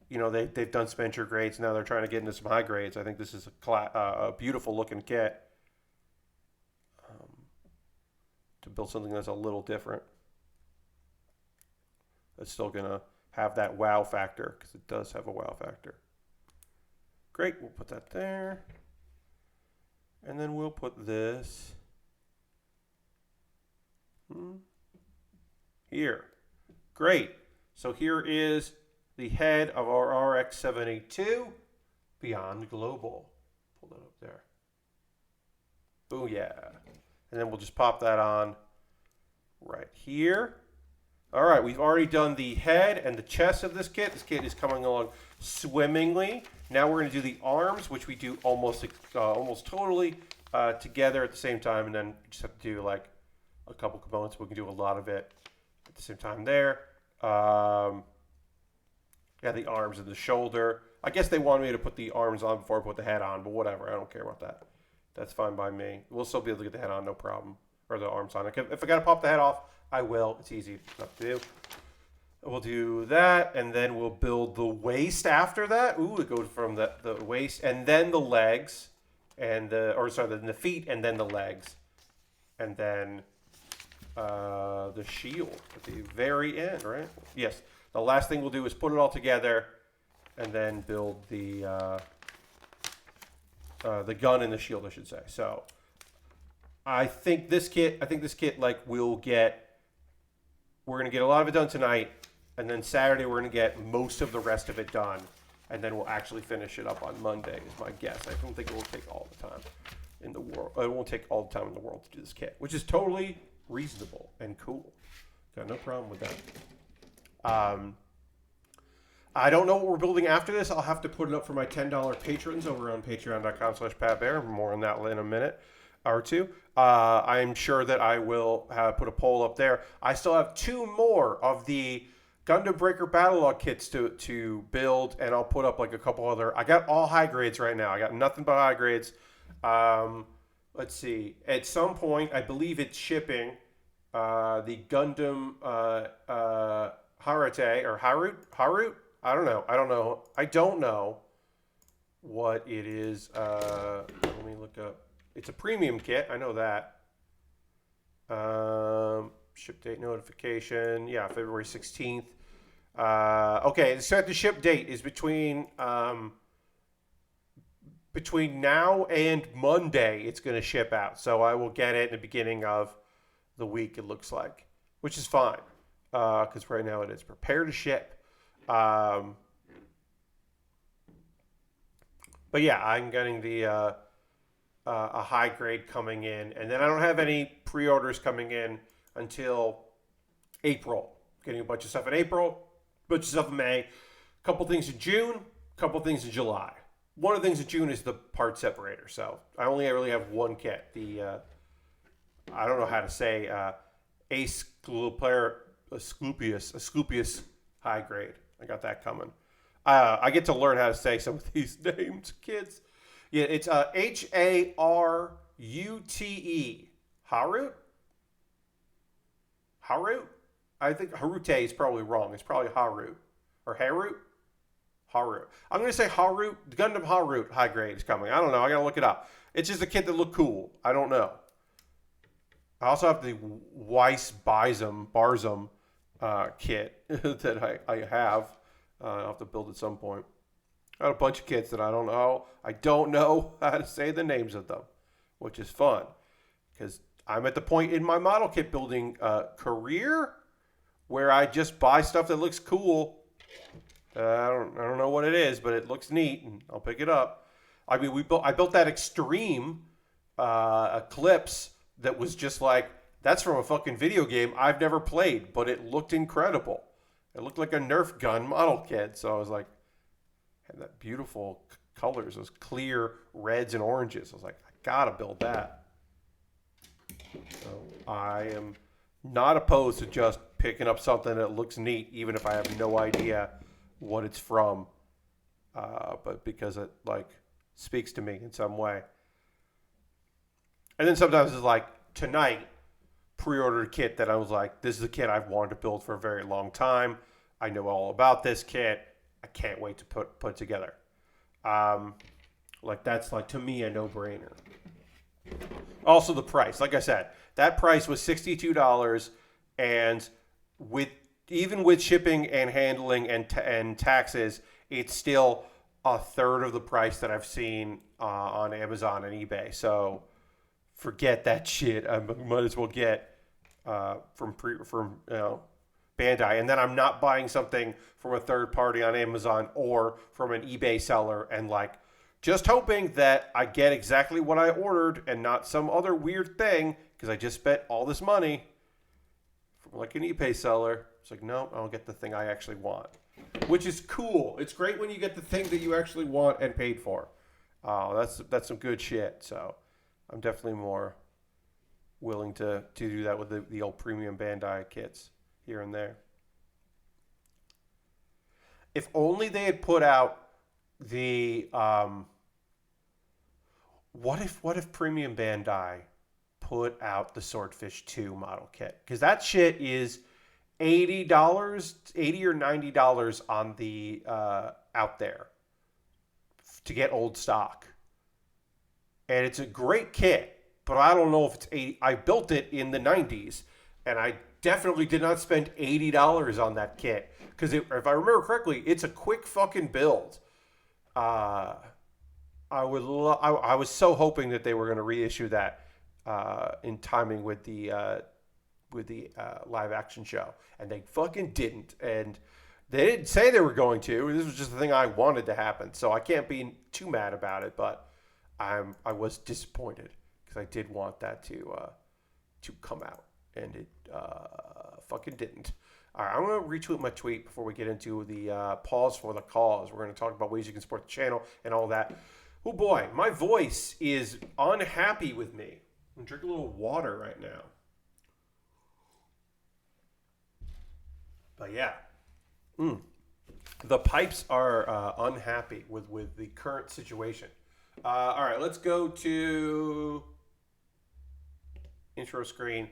you know, they've done Spencer grades, now they're trying to get into some high grades. I think this is a beautiful looking kit to build something that's a little different. It's still gonna have that wow factor because it does have a wow factor. Great, we'll put that there. And then we'll put this here. Great. So here is the head of our RX-78-2 Beyond Global. Pull that up there. Oh yeah. And then we'll just pop that on right here. All right, we've already done the head and the chest of this kit. This kit is coming along swimmingly. Now we're going to do the arms, which we do almost totally together at the same time, and then we just have to do like a couple components. We can do a lot of it at the same time there. Yeah, the arms and the shoulder. I guess they wanted me to put the arms on before I put the head on, but whatever. I don't care about that. That's fine by me. We'll still be able to get the head on, no problem. Or the arms on. If I got to pop the head off, I will. It's easy enough to do. We'll do that, and then we'll build the waist after that. Ooh, it goes from the waist, and then the legs, and the feet, and then the legs, and then the shield at the very end, right? Yes. The last thing we'll do is put it all together, and then build the gun and the shield, I should say. So, I think this kit like we're gonna get a lot of it done tonight, and then Saturday we're gonna get most of the rest of it done, and then we'll actually finish it up on Monday. Is my guess. I don't think it will take all the time in the world. It won't take all the time in the world to do this kit, which is totally reasonable and cool. Got no problem with that. I don't know what we're building after this. I'll have to put it up for my $10 patrons over on patreon.com/PatBaer. More on that in a minute or two. I'm sure that I will put a poll up there. I still have 2 more of the Gundam Breaker Battlelog kits to build, and I'll put up like a couple other. I got all high grades right now. I got nothing but high grades. Let's see. At some point, I believe it's shipping the Gundam Harute or Harut. I don't know what it is. Let me look up. It's a premium kit. I know that. Ship date notification. Yeah, February 16th. Okay, so the ship date is between now and Monday. It's going to ship out. So I will get it in the beginning of the week, it looks like, which is fine. Because right now it is prepared to ship. But yeah, I'm getting the a high grade coming in, and then I don't have any pre-orders coming in until April. Getting a bunch of stuff in April, bunch of stuff in May, a couple things in June, a couple things in July. One of the things in June is the part separator. So I only really have one kit. The I don't know how to say Asclepius high grade. I got that coming. I get to learn how to say some of these names, kids. Yeah, it's Harute. Harut? Harut? I think Harute is probably wrong. It's probably Harut. Or Harut? Harut. I'm going to say Harut. The Gundam Harut high grade is coming. I don't know. I got to look it up. It's just a kit that looked cool. I don't know. I also have the Weiss Barzum kit that I have. I'll have to build at some point. I got a bunch of kits that I don't know. I don't know how to say the names of them, which is fun because I'm at the point in my model kit building career where I just buy stuff that looks cool. I don't know what it is, but it looks neat, and I'll pick it up. I mean, I built that Extreme Eclipse that was just like, that's from a fucking video game I've never played, but it looked incredible. It looked like a Nerf gun model kit, so I was like, had that beautiful colors, those clear reds and oranges. I was like, I gotta build that. So I am Not opposed to just picking up something that looks neat, even if I have no idea what it's from, but because it like speaks to me in some way. And then sometimes it's like tonight, pre-ordered a kit that I was like, this is a kit I've wanted to build for a very long time. I know all about this kit. I can't wait to put together. Like that's like to me a no-brainer. Also the price, like I said, that price was $62, and with even with shipping and handling and taxes, it's still a third of the price that I've seen on Amazon and eBay. So forget that shit. I might as well get from Bandai, and then I'm not buying something from a third party on Amazon or from an eBay seller, and like just hoping that I get exactly what I ordered and not some other weird thing because I just spent all this money from like an eBay seller. It's like, no, I'll get the thing I actually want, which is cool. It's great when you get the thing that you actually want and paid for. That's some good shit. So I'm definitely more willing to do that with the old premium Bandai kits here and there. If only they had put out the what if premium Bandai put out the Swordfish 2 model kit, because that shit is $80 or $90 on the out there to get old stock, and it's a great kit, but I don't know if it's 80. I built it in the 90s, and I definitely did not spend $80 on that kit because if I remember correctly, it's a quick fucking build. I was so hoping that they were going to reissue that in timing with the live action show, and they fucking didn't. And they didn't say they were going to. This was just the thing I wanted to happen, so I can't be too mad about it. But I was disappointed because I did want that to come out, and it fucking didn't. All right, I'm going to retweet my tweet before we get into the pause for the cause. We're going to talk about ways you can support the channel and all that. Oh boy, my voice is unhappy with me. I'm going to drink a little water right now. But yeah, the pipes are unhappy with the current situation. All right, let's go to intro screen.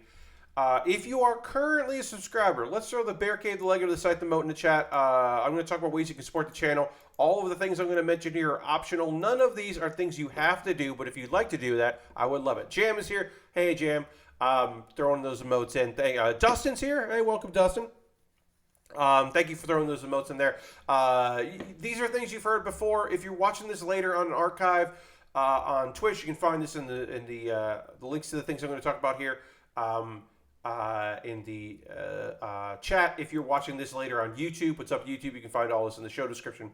If you are currently a subscriber, let's throw the Bear Cave, the Lego, the site, the moat in the chat. I'm going to talk about ways you can support the channel. All of the things I'm going to mention here are optional. None of these are things you have to do, but if you'd like to do that, I would love it. Jam is here. Hey, Jam. Throwing those emotes in. Dustin's here. Hey, welcome, Dustin. Thank you for throwing those emotes in there. These are things you've heard before. If you're watching this later on an archive on Twitch, you can find this in the links to the things I'm going to talk about here. In the chat. If you're watching this later on YouTube, what's up YouTube? You can find all this in the show description.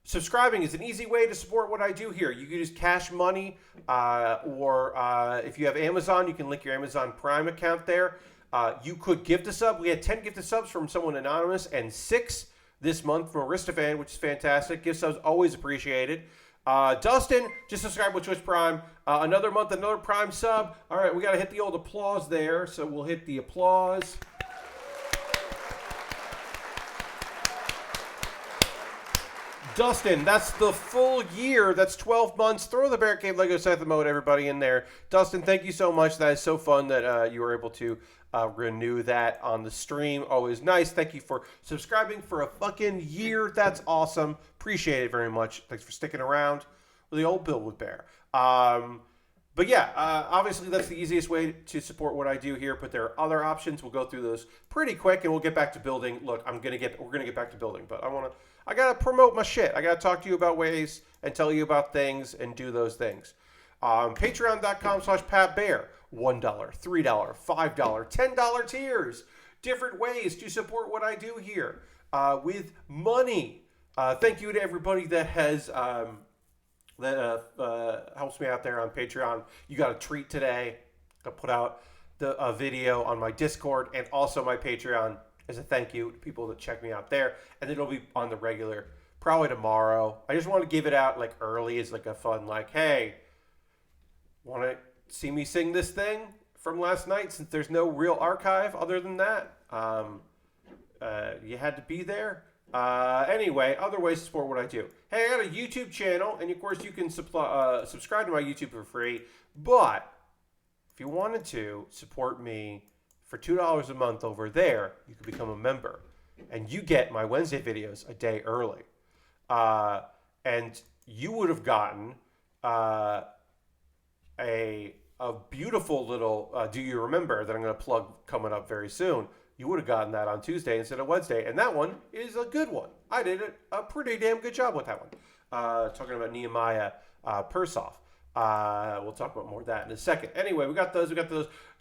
Subscribing is an easy way to support what I do here. You can use Cash Money, or if you have Amazon, you can link your Amazon Prime account there. You could gift a sub. We had 10 gifted subs from someone anonymous and 6 this month from Aristofan, which is fantastic. Gift subs always appreciated. Dustin just subscribed with Twitch Prime. Another month, another Prime sub. All right, we got to hit the old applause there. So we'll hit the applause. Dustin, that's the full year. That's 12 months. Throw the Bear Cave Lego Set the Mode, everybody in there. Dustin, thank you so much. That is so fun that you were able to renew that on the stream. Always nice. Thank you for subscribing for a fucking year. That's awesome. Appreciate it very much. Thanks for sticking around with the old Bill with Bear. But yeah, obviously that's the easiest way to support what I do here, but there are other options. We'll go through those pretty quick and we'll get back to building. Look, we're going to get back to building, but I got to promote my shit. I got to talk to you about ways and tell you about things and do those things. Patreon.com/PatBear. $1, $3, $5, $10 tiers. Different ways to support what I do here with money. Thank you to everybody that has helps me out there on Patreon. You got a treat today. I put out a video on my Discord and also my Patreon as a thank you to people that check me out there. And it'll be on the regular probably tomorrow. I just want to give it out like early as like a fun, like, hey, want to see me sing this thing? from last night, since there's no real archive other than that. You had to be there. Anyway, other ways to support what I do. Hey, I got a YouTube channel, and of course you can subscribe to my YouTube for free. But if you wanted to support me for $2 a month over there, you could become a member, and you get my Wednesday videos a day early. And you would have gotten a beautiful little Do You Remember that I'm going to plug coming up very soon. You would have gotten that on Tuesday instead of Wednesday, and that one is a good one. I did a pretty damn good job with that one. Talking about Nehemiah Persoff. We'll talk about more of that in a second. Anyway, we got those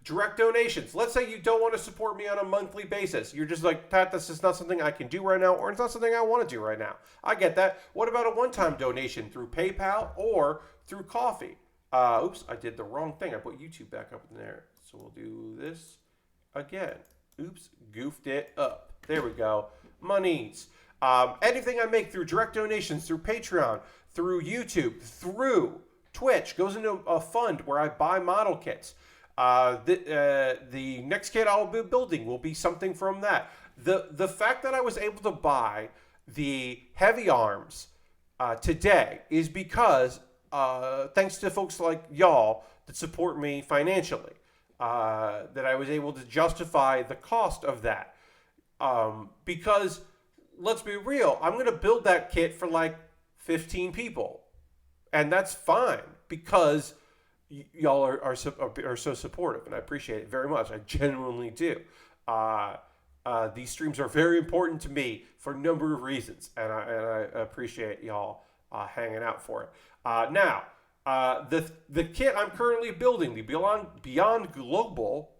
direct donations. Let's say you don't want to support me on a monthly basis. You're just like, Pat, this is not something I can do right now, or it's not something I want to do right now. I get that. What about a one-time donation through PayPal or through Coffee? Oops, I did the wrong thing. I put YouTube back up in there. So we'll do this again. Oops, goofed it up. There we go. Monies. Anything I make through direct donations, through Patreon, through YouTube, through Twitch, goes into a fund where I buy model kits. The next kit I'll be building will be something from that. The fact that I was able to buy the heavy arms today is because thanks to folks like y'all that support me financially. That I was able to justify the cost of that. Because, let's be real, I'm going to build that kit for like 15 people. And that's fine because y'all are so supportive, and I appreciate it very much. I genuinely do. These streams are very important to me for a number of reasons, and I appreciate y'all hanging out for it. Now, the kit I'm currently building, the Beyond Global,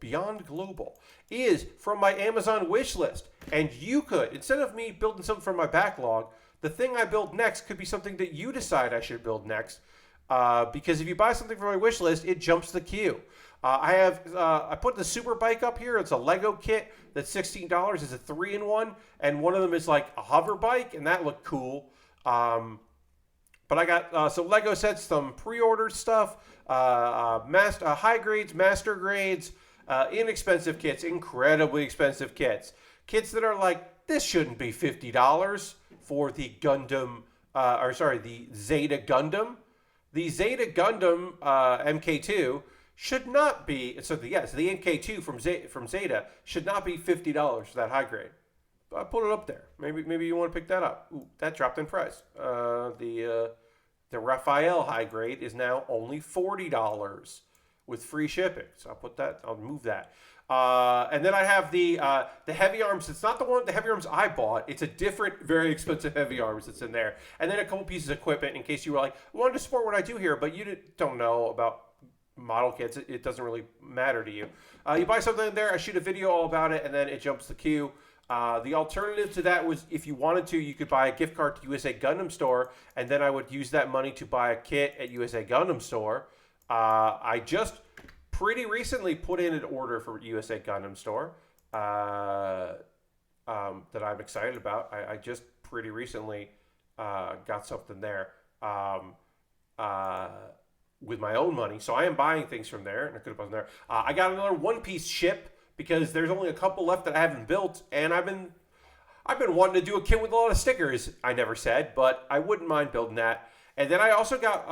is from my Amazon wish list. And you could, instead of me building something from my backlog, the thing I build next could be something that you decide I should build next. Because if you buy something from my wish list, it jumps the queue. I put the Super Bike up here. It's a Lego kit that's $16. It's a 3-in-1, and one of them is like a hover bike, and that looked cool. But I got some Lego sets, some pre-ordered stuff, high grades, master grades, inexpensive kits, incredibly expensive kits. Kits that are like, this shouldn't be $50 for the Gundam, the Zeta Gundam. The Zeta Gundam MK2 should not be, so the MK2 from Zeta should not be $50 for that high grade. I put it up there. Maybe you want to pick that up. Ooh, that dropped in price. The Raphael high grade is now only $40 with free shipping. So I'll move that. And then I have the heavy arms. It's not the heavy arms I bought. It's a different, very expensive heavy arms that's in there. And then a couple pieces of equipment in case you were like, I wanted to support what I do here, but you don't know about model kits. It doesn't really matter to you. You buy something in there, I shoot a video all about it, and then it jumps the queue. The alternative to that was, if you wanted to, you could buy a gift card to USA Gundam Store, and then I would use that money to buy a kit at USA Gundam Store. I just pretty recently put in an order for USA Gundam Store that I'm excited about. I just pretty recently got something there with my own money, so I am buying things from there, and I could have bought there. I got another one-piece ship, because there's only a couple left that I haven't built, and I've been wanting to do a kit with a lot of stickers. I never said, but I wouldn't mind building that. And then I also got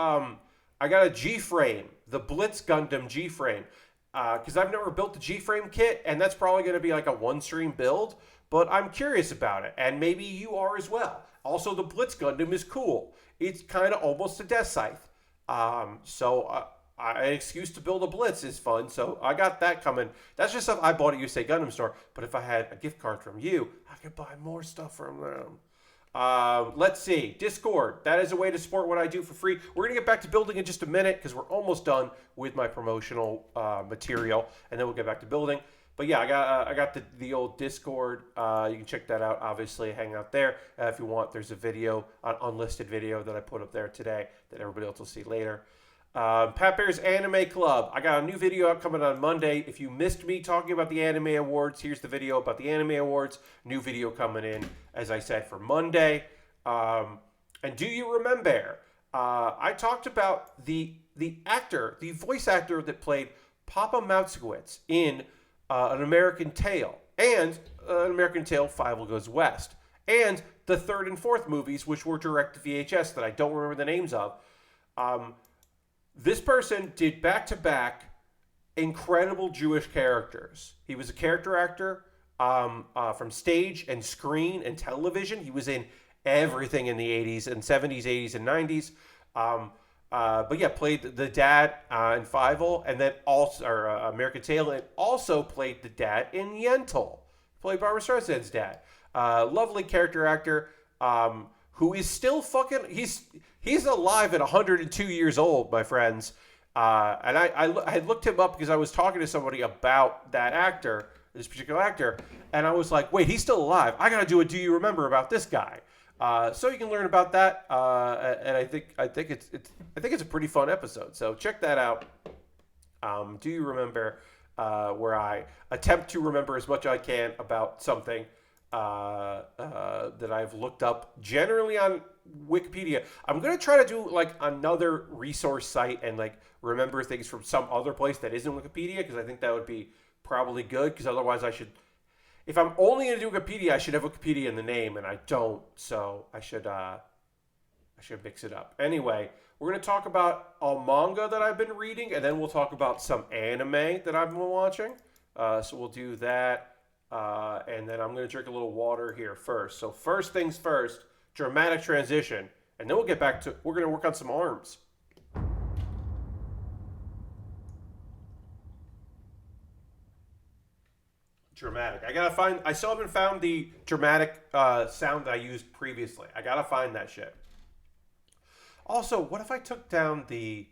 I got a G-frame, the Blitz Gundam G-frame, because I've never built the G-frame kit, and that's probably going to be like a one-stream build. But I'm curious about it, and maybe you are as well. Also, the Blitz Gundam is cool. It's kind of almost a Death Scythe, an excuse to build a Blitz is fun, so I got that coming. That's just stuff I bought at USA Gundam Store, but if I had a gift card from you, I could buy more stuff from them. Let's see. Discord. That is a way to support what I do for free. We're going to get back to building in just a minute because we're almost done with my promotional material, and then we'll get back to building. But yeah, I got the old Discord. You can check that out, obviously, hang out there. If you want, there's a video, an unlisted video that I put up there today that everybody else will see later. Pat Baer's Anime Club. I got a new video out coming on Monday. If you missed me talking about the Anime Awards, here's the video about the Anime Awards. New video coming in, as I said, for Monday. And Do You Remembaer? I talked about the actor, the voice actor that played Papa Moutzkowitz in An American Tale, and An American Tale 5 Goes West, and the third and fourth movies, which were direct to VHS that I don't remember the names of. This person did back-to-back incredible Jewish characters. He was a character actor from stage and screen and television. He was in everything in the 80s and 70s, 80s, and 90s. But yeah, played the dad in Fievel, and then also American Tail, and also played the dad in Yentl. Played Barbra Streisand's dad. Lovely character actor who is still fucking. He's alive at 102 years old, my friends. And I looked him up because I was talking to somebody about that actor, this particular actor, and I was like, wait, he's still alive. I gotta do a Do You Remember about this guy. So you can learn about that, and I think it's a pretty fun episode. So check that out. Do You Remember? Where I attempt to remember as much as I can about something that I've looked up, generally on Wikipedia. I'm gonna try to do like another resource site and like remember things from some other place that isn't Wikipedia, because I think that would be probably good. Because otherwise, if I'm only going to do Wikipedia, I should have Wikipedia in the name, and I don't. So I should mix it up. Anyway, we're going to talk about a manga that I've been reading, and then we'll talk about some anime that I've been watching. So we'll do that, and then I'm going to drink a little water here first. So first things first, dramatic transition, and then we'll get back to, we're going to work on some arms. Dramatic. I still haven't found the dramatic sound that I used previously. I gotta find that shit. Also, what if I took down the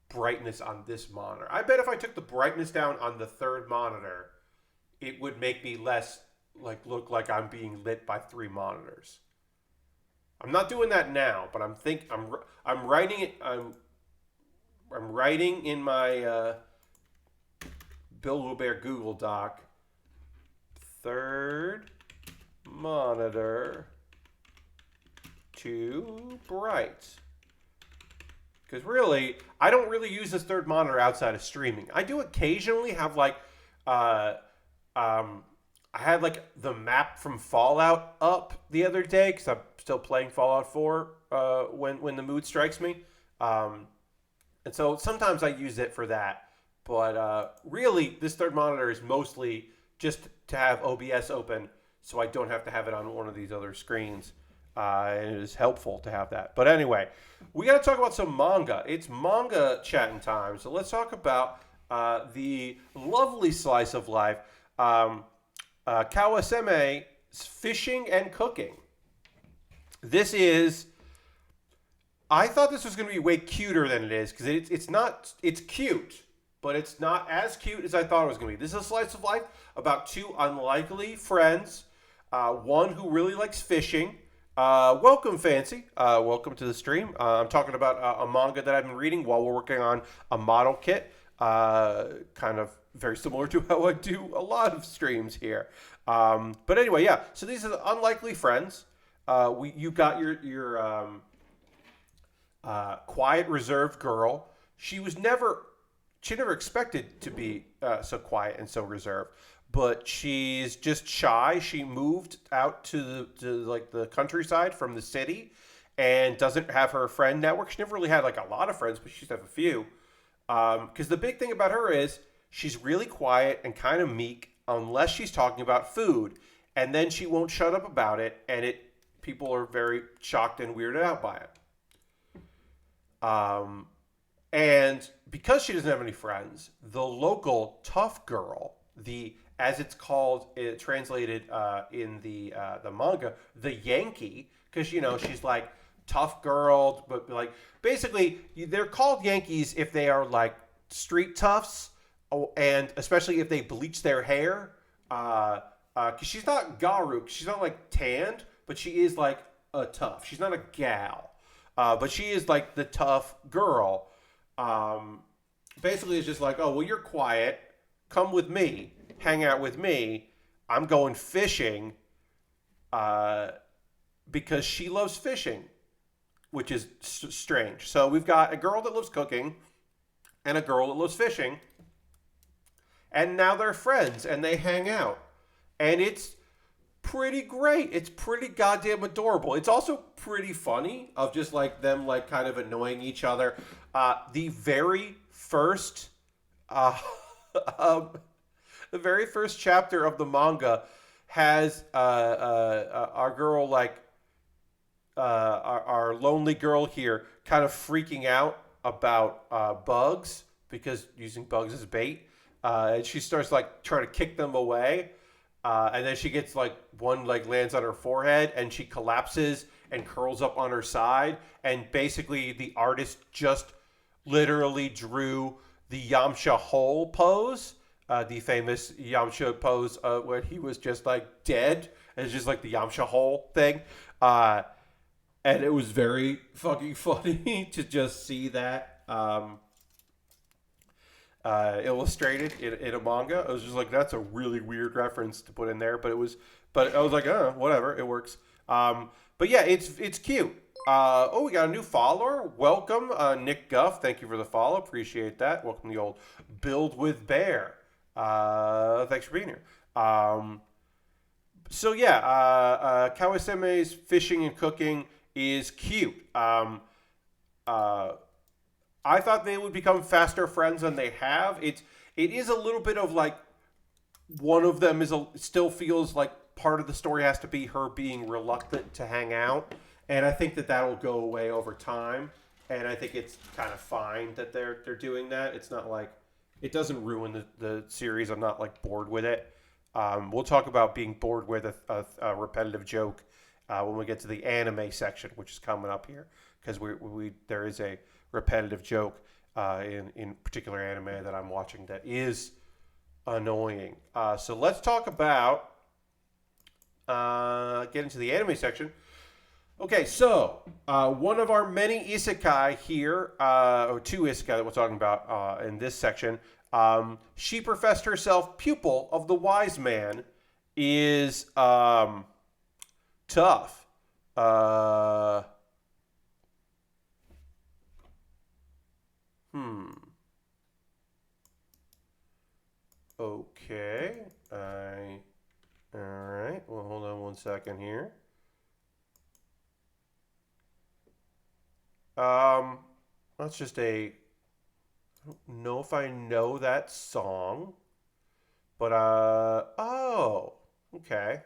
brightness on this monitor? I bet if I took the brightness down on the third monitor, it would make me less look like I'm being lit by three monitors. I'm not doing that now, but I'm writing it. I'm writing in my Bill Wilbert Google Doc. Third monitor too bright. Because really, I don't really use this third monitor outside of streaming. I do occasionally have I had like the map from Fallout up the other day because I'm still playing Fallout 4 when the mood strikes me. And so sometimes I use it for that. But really, this third monitor is mostly just to have OBS open so I don't have to have it on one of these other screens. And it is helpful to have that. But anyway, we got to talk about some manga. It's manga chatting time. So let's talk about the lovely slice of life, Kawasemi's Fishing and Cooking. This is... I thought this was going to be way cuter than it is, because it's cute, but it's not as cute as I thought it was going to be. This is a slice of life about two unlikely friends, one who really likes fishing. Welcome, Fancy. Welcome to the stream. I'm talking about a manga that I've been reading while we're working on a model kit. Kind of very similar to how I do a lot of streams here. But anyway, yeah. So these are the unlikely friends. You got your quiet, reserved girl. She never expected to be so quiet and so reserved, but she's just shy. She moved out to the countryside from the city and doesn't have her friend network. She never really had a lot of friends, but she used to have a few. Because the big thing about her is she's really quiet and kind of meek unless she's talking about food, and then she won't shut up about it, and people are very shocked and weirded out by it. And because she doesn't have any friends, the local tough girl, as it's called, translated in the manga, the Yankee, because she's like tough girl, but basically they're called Yankees if they are like street toughs, and especially if they bleach their hair. Because she's not Garuk, she's not like tanned, but she is like a tough. She's not a gal. But she is like the tough girl. Basically, it's just like, oh, well, you're quiet. Come with me. Hang out with me. I'm going fishing because she loves fishing, which is strange. So we've got a girl that loves cooking and a girl that loves fishing. and now they're friends and they hang out, and it's pretty great. It's pretty goddamn adorable. It's also pretty funny of just like them like kind of annoying each other. The very first, um, the very first chapter of the manga has our girl like our lonely girl here kind of freaking out about bugs because using bugs as bait, and she starts like trying to kick them away. And then she gets like one like lands on her forehead and she collapses and curls up on her side. And basically the artist just literally drew the Yamcha hole pose, the famous Yamcha pose when he was just like dead. And it's just like the Yamcha hole thing. And it was very fucking funny to just see that illustrated in a manga. I was just like, that's a really weird reference to put in there, but I was like, whatever, it works. But yeah, it's cute. We got a new follower. Welcome, Nick Guff. Thank you for the follow. Appreciate that. Welcome to the old Build with Baer. Thanks for being here. So yeah, Kawasemi's fishing and cooking is cute. I thought they would become faster friends than they have. It is a little bit of like one of them still feels like part of the story has to be her being reluctant to hang out, and I think that will go away over time. And I think it's kind of fine that they're doing that. It's not like it doesn't ruin the series. I'm not like bored with it. We'll talk about being bored with a repetitive joke when we get to the anime section, which is coming up here, because there is a repetitive joke in particular anime that I'm watching that is annoying. So let's talk about get into the anime section. Okay, so one of our many isekai here, or two isekai that we're talking about in this section, she professed herself pupil of the wise man, is tough. Okay. All right. Well, hold on one second here. That's just I don't know if I know that song, but okay.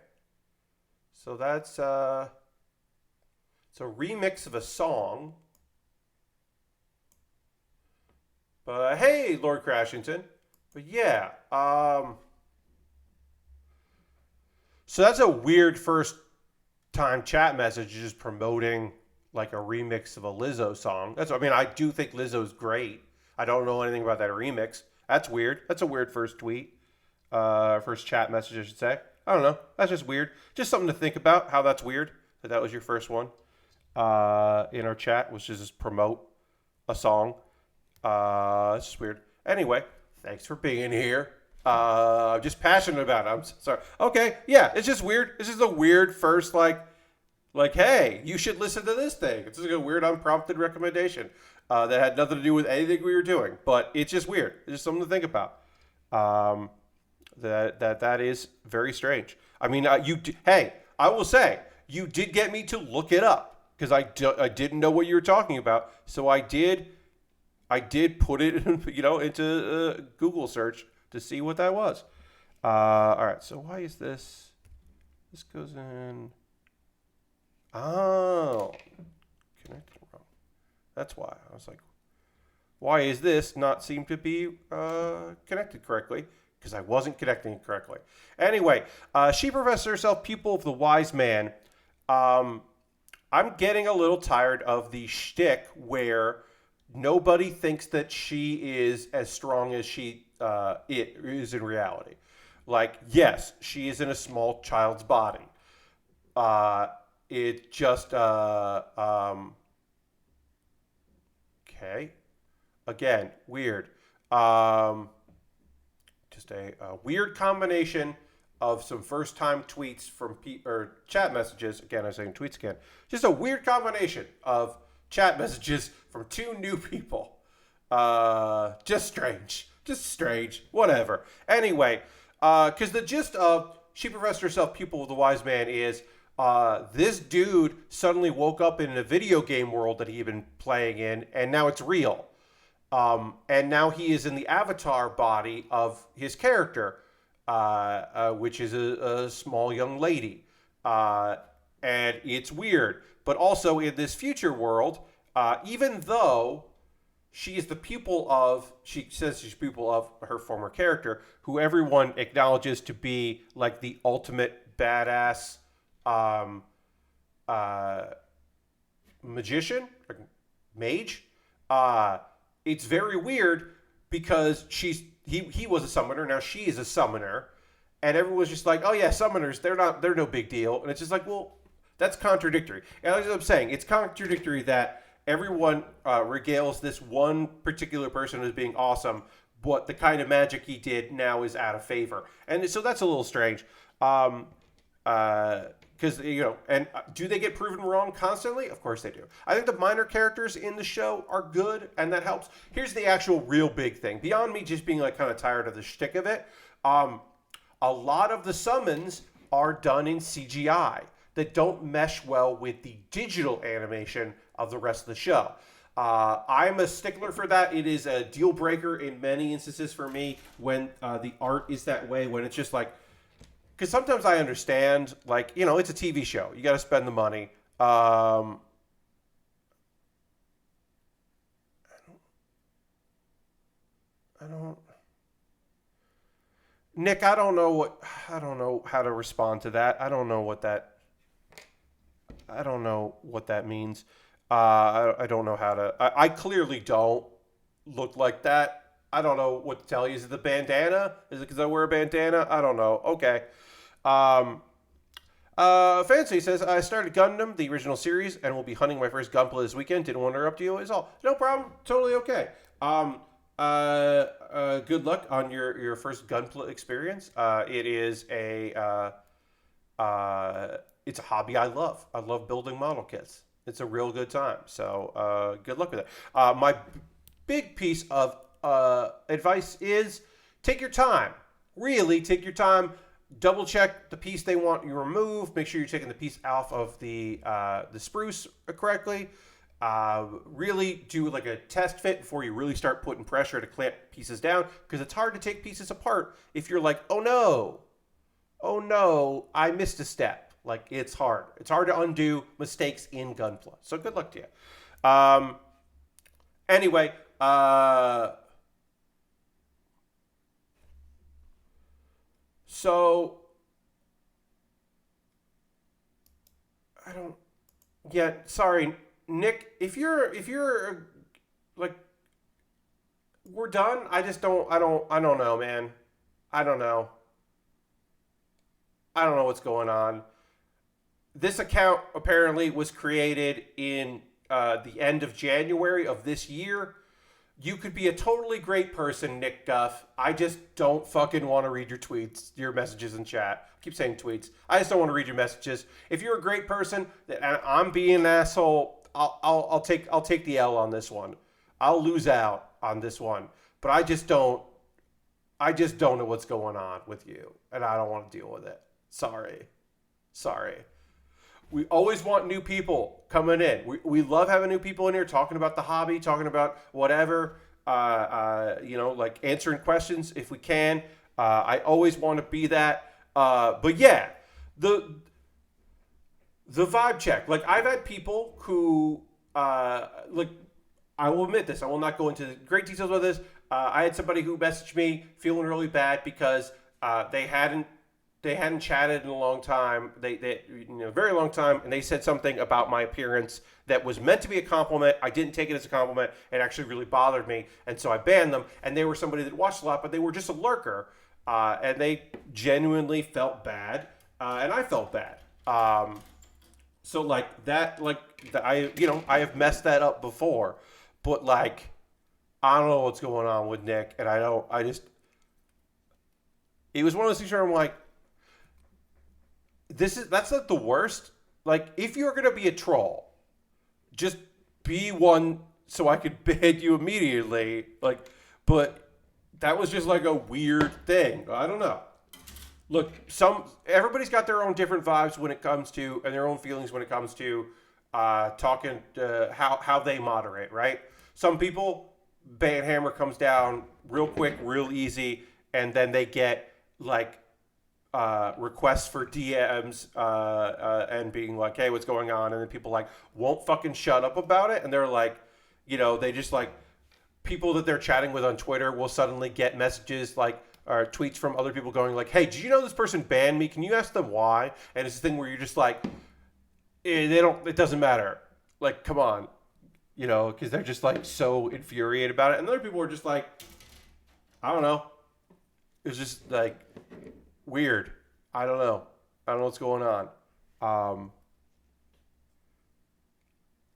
So that's it's a remix of a song. But hey, Lord Crashington. But yeah, so that's a weird first time chat message, just promoting like a remix of a Lizzo song. I do think Lizzo's great. I don't know anything about that remix. That's weird. That's a weird first tweet. First chat message, I should say. I don't know. That's just weird. Just something to think about, how that's weird. That was your first one in our chat, was just promote a song. It's just weird. Anyway, thanks for being here. I'm just passionate about it. I'm sorry. Okay, yeah, it's just weird. It's just a weird first, like, hey, you should listen to this thing. It's just a weird unprompted recommendation that had nothing to do with anything we were doing. But it's just weird. It's just something to think about. That is very strange. I mean, hey, I will say, you did get me to look it up, because I didn't know what you were talking about. So I did put it, into Google search to see what that was. All right. So why is this? This goes in. Oh, connected wrong. That's why I was like, why is this not seem to be connected correctly? Because I wasn't connecting it correctly. Anyway, she professed herself pupil of the wise man. I'm getting a little tired of the shtick where nobody thinks that she is as strong as she it is in reality. Like, yes, she is in a small child's body. It just okay. Again, weird. Just a weird combination of some first-time tweets from or chat messages. Again, I'm saying tweets again. Just a weird combination of chat messages from two new people. Just strange. Just strange. Whatever. Anyway, because the gist of She Professed Herself Pupil of the Wise Man is this dude suddenly woke up in a video game world that he had been playing in, and now it's real. And now he is in the avatar body of his character, which is a small young lady. And it's weird. But also in this future world, even though she is the pupil of, she says she's pupil of her former character, who everyone acknowledges to be like the ultimate badass magician, like mage. It's very weird because he was a summoner, now she is a summoner, and everyone's just like, oh yeah, summoners, they're no big deal. And it's just like, well, that's contradictory. And as I'm saying, it's contradictory that everyone regales this one particular person as being awesome, but the kind of magic he did now is out of favor. And so that's a little strange. Because, and do they get proven wrong constantly? Of course they do. I think the minor characters in the show are good, and that helps. Here's the actual real big thing. Beyond me just being like kind of tired of the shtick of it, a lot of the summons are done in CGI that don't mesh well with the digital animation of the rest of the show. I'm a stickler for that. It is a deal breaker in many instances for me when the art is that way, when it's just like, because sometimes I understand, like, it's a TV show. You got to spend the money. I don't. Nick, I don't know how to respond to that. I don't know what that means. I don't know how to. I clearly don't look like that. I don't know what to tell you. Is it the bandana? Is it because I wear a bandana? I don't know. Okay. Fancy says, I started Gundam, the original series, and will be hunting my first Gunpla this weekend. Didn't want to interrupt you is all. No problem. Totally okay. Good luck on your first Gunpla experience. It is it's a hobby I love. I love building model kits. It's a real good time. So, good luck with it. My big piece of advice is take your time. Really take your time. Double check the piece they want you removed. Make sure you're taking the piece off of the spruce correctly. Really do like a test fit before you really start putting pressure to clamp pieces down, because it's hard to take pieces apart if you're like, oh no, I missed a step. Like, it's hard. It's hard to undo mistakes in Gunpla. So good luck to you. Anyway, so I don't. Yeah, sorry, Nick. If you're like, we're done. I just don't. I don't know, man. I don't know. I don't know what's going on. This account apparently was created in the end of January of this year. You could be a totally great person, Nick Duff. I just don't fucking want to read your tweets, your messages in chat. I keep saying tweets. I just don't want to read your messages. If you're a great person and I'm being an asshole, I'll take the L on this one. I'll lose out on this one. But I just don't know what's going on with you, and I don't want to deal with it. Sorry. We always want new people coming in. We love having new people in here talking about the hobby, talking about whatever, like answering questions if we can. I always want to be that. But yeah, the vibe check. Like, I've had people who, like, I will admit this. I will not go into great details about this. I had somebody who messaged me feeling really bad because they hadn't chatted in a long time, very long time, and they said something about my appearance that was meant to be a compliment. I didn't take it as a compliment. It actually really bothered me, and so I banned them. And they were somebody that watched a lot, but they were just a lurker, and they genuinely felt bad, and I felt bad. So like that, I have messed that up before, but like, I don't know what's going on with Nick, and it was one of those things where I'm like, that's not the worst. Like, if you're gonna be a troll, just be one so I could ban you immediately. Like, but that was just like a weird thing. I don't know. Look, everybody's got their own different vibes when it comes to, and their own feelings when it comes to talking how they moderate, right? Some people, Hammer comes down real quick, real easy, and then they get like requests for DMs and being like, "Hey, what's going on?" And then people like won't fucking shut up about it, and they're like, they just like people that they're chatting with on Twitter will suddenly get messages like or tweets from other people going like, "Hey, did you know this person banned me? Can you ask them why?" And it's a thing where you're just like, it doesn't matter. Like, come on, because they're just like so infuriated about it, and other people are just like, I don't know. It's just like weird. I don't know. I don't know what's going on.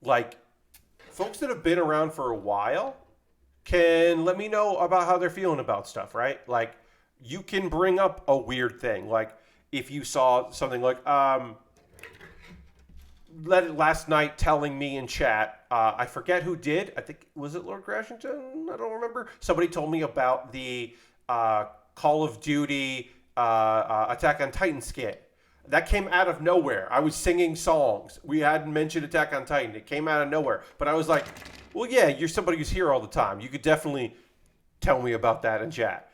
Like, folks that have been around for a while can let me know about how they're feeling about stuff, right? Like, you can bring up a weird thing. Like, if you saw something like, last night telling me in chat, I forget who did. I think, was it Lord Crashington? I don't remember. Somebody told me about the Call of Duty Attack on Titan skit. That came out of nowhere. I was singing songs. We hadn't mentioned Attack on Titan. It came out of nowhere. But I was like, well, yeah, you're somebody who's here all the time. You could definitely tell me about that in chat.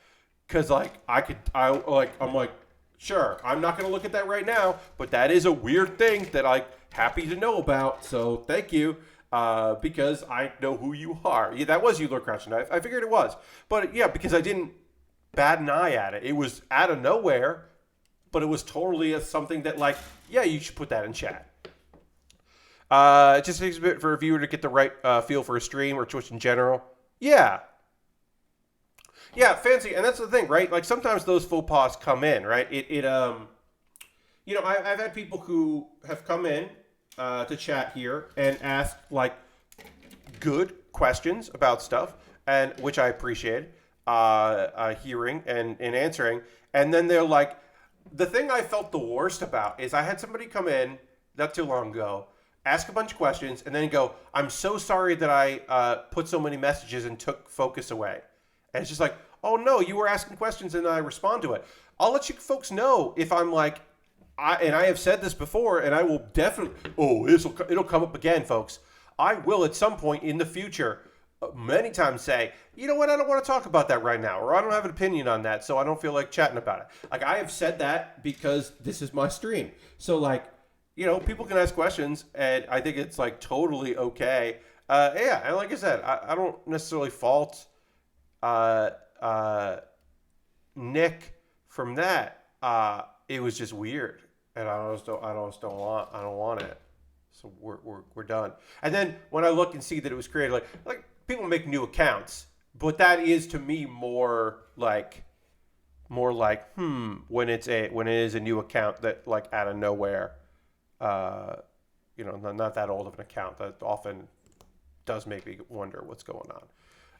Because, like, I'm like, sure, I'm not going to look at that right now, but that is a weird thing that I'm happy to know about. So thank you, because I know who you are. Yeah, that was you, Lord Crouching. I figured it was. But, yeah, because I didn't bat an eye at it. It was out of nowhere, but it was totally something that, like, yeah, you should put that in chat. It just takes a bit for a viewer to get the right feel for a stream or Twitch in general. Yeah. Yeah, fancy. And that's the thing, right? Like, sometimes those faux pas come in, right? I've had people who have come in to chat here and asked, like, good questions about stuff, and which I appreciate hearing and answering. And then they're like, the thing I felt the worst about is I had somebody come in not too long ago, ask a bunch of questions, and then go, "I'm so sorry that I put so many messages and took focus away." And it's just like, oh no, you were asking questions and I respond to it. I'll let you folks know if I'm like, I have said this before, and I will definitely, it'll come up again, folks. I will at some point in the future many times say, you know what, I don't want to talk about that right now, or I don't have an opinion on that, so I don't feel like chatting about it. Like, I have said that because this is my stream. So, like, people can ask questions, and I think it's, like, totally okay. Yeah, and like I said, I don't necessarily fault Nick from that. It was just weird, and I don't want it. So we're done. And then when I look and see that it was created, like people make new accounts, but that is to me more like when it is a new account that, like, out of nowhere, not that old of an account, that often does make me wonder what's going on.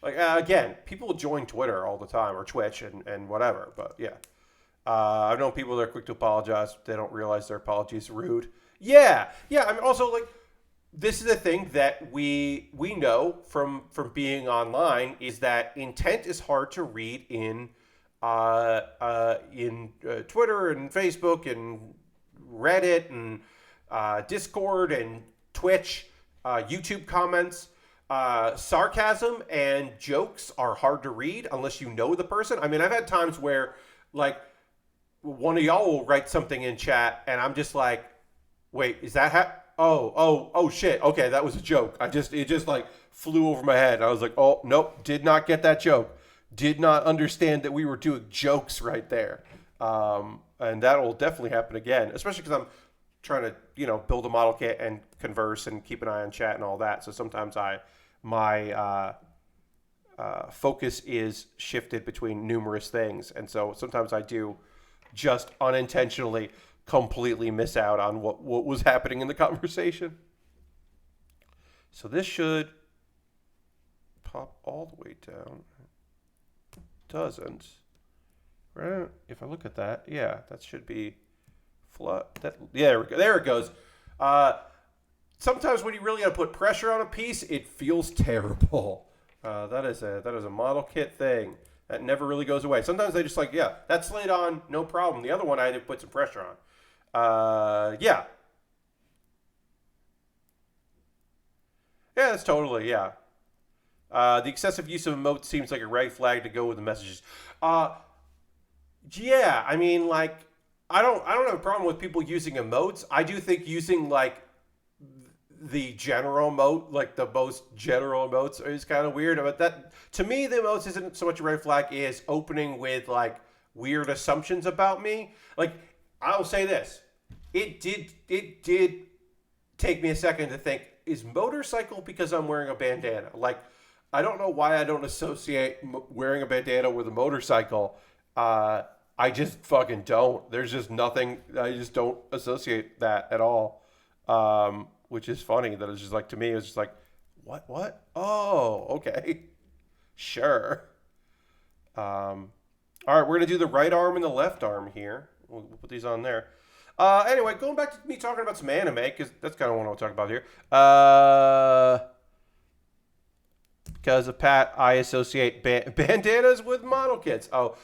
Like, again, people join Twitter all the time, or Twitch and whatever, but yeah. I've known people that are quick to apologize. They don't realize their apology is rude. Yeah. I mean, also, like, this is a thing that we know from being online, is that intent is hard to read in Twitter and Facebook and Reddit and Discord and Twitch, YouTube comments. Sarcasm and jokes are hard to read unless you know the person. I mean, I've had times where, like, one of y'all will write something in chat, and I'm just like, wait, is that oh shit, okay, that was a joke. It just like flew over my head. I was like, oh nope, did not get that joke. Did not understand that we were doing jokes right there. And that will definitely happen again, especially because I'm trying to build a model kit and converse and keep an eye on chat and all that. So sometimes my focus is shifted between numerous things, and so sometimes I do just unintentionally completely miss out on what was happening in the conversation. So this should pop all the way down. It doesn't. Right? If I look at that, yeah, that should be flat. Yeah, there we go. There it goes. Sometimes when you really got to put pressure on a piece, it feels terrible. That is a model kit thing. That never really goes away. Sometimes they just like, yeah, that's laid on, no problem. The other one I had to put some pressure on. Yeah. Yeah, that's totally, yeah. The excessive use of emotes seems like a red flag to go with the messages. Uh, yeah, I mean, like, I don't have a problem with people using emotes. I do think using like the general emote, like the most general emotes, is kind of weird. But that, to me, the emotes isn't so much a red flag as opening with like weird assumptions about me. Like, I'll say this: it did take me a second to think, is motorcycle because I'm wearing a bandana? Like, I don't know why I don't associate wearing a bandana with a motorcycle. I just fucking don't. There's just nothing. I just don't associate that at all. Which is funny that it's just like, to me, it's just like, what? Oh, okay. Sure. All right, we're going to do the right arm and the left arm here. We'll put these on there. Anyway, going back to me talking about some anime, because that's kind of what I'll talk about here. Because of Pat, I associate bandanas with model kits. Oh,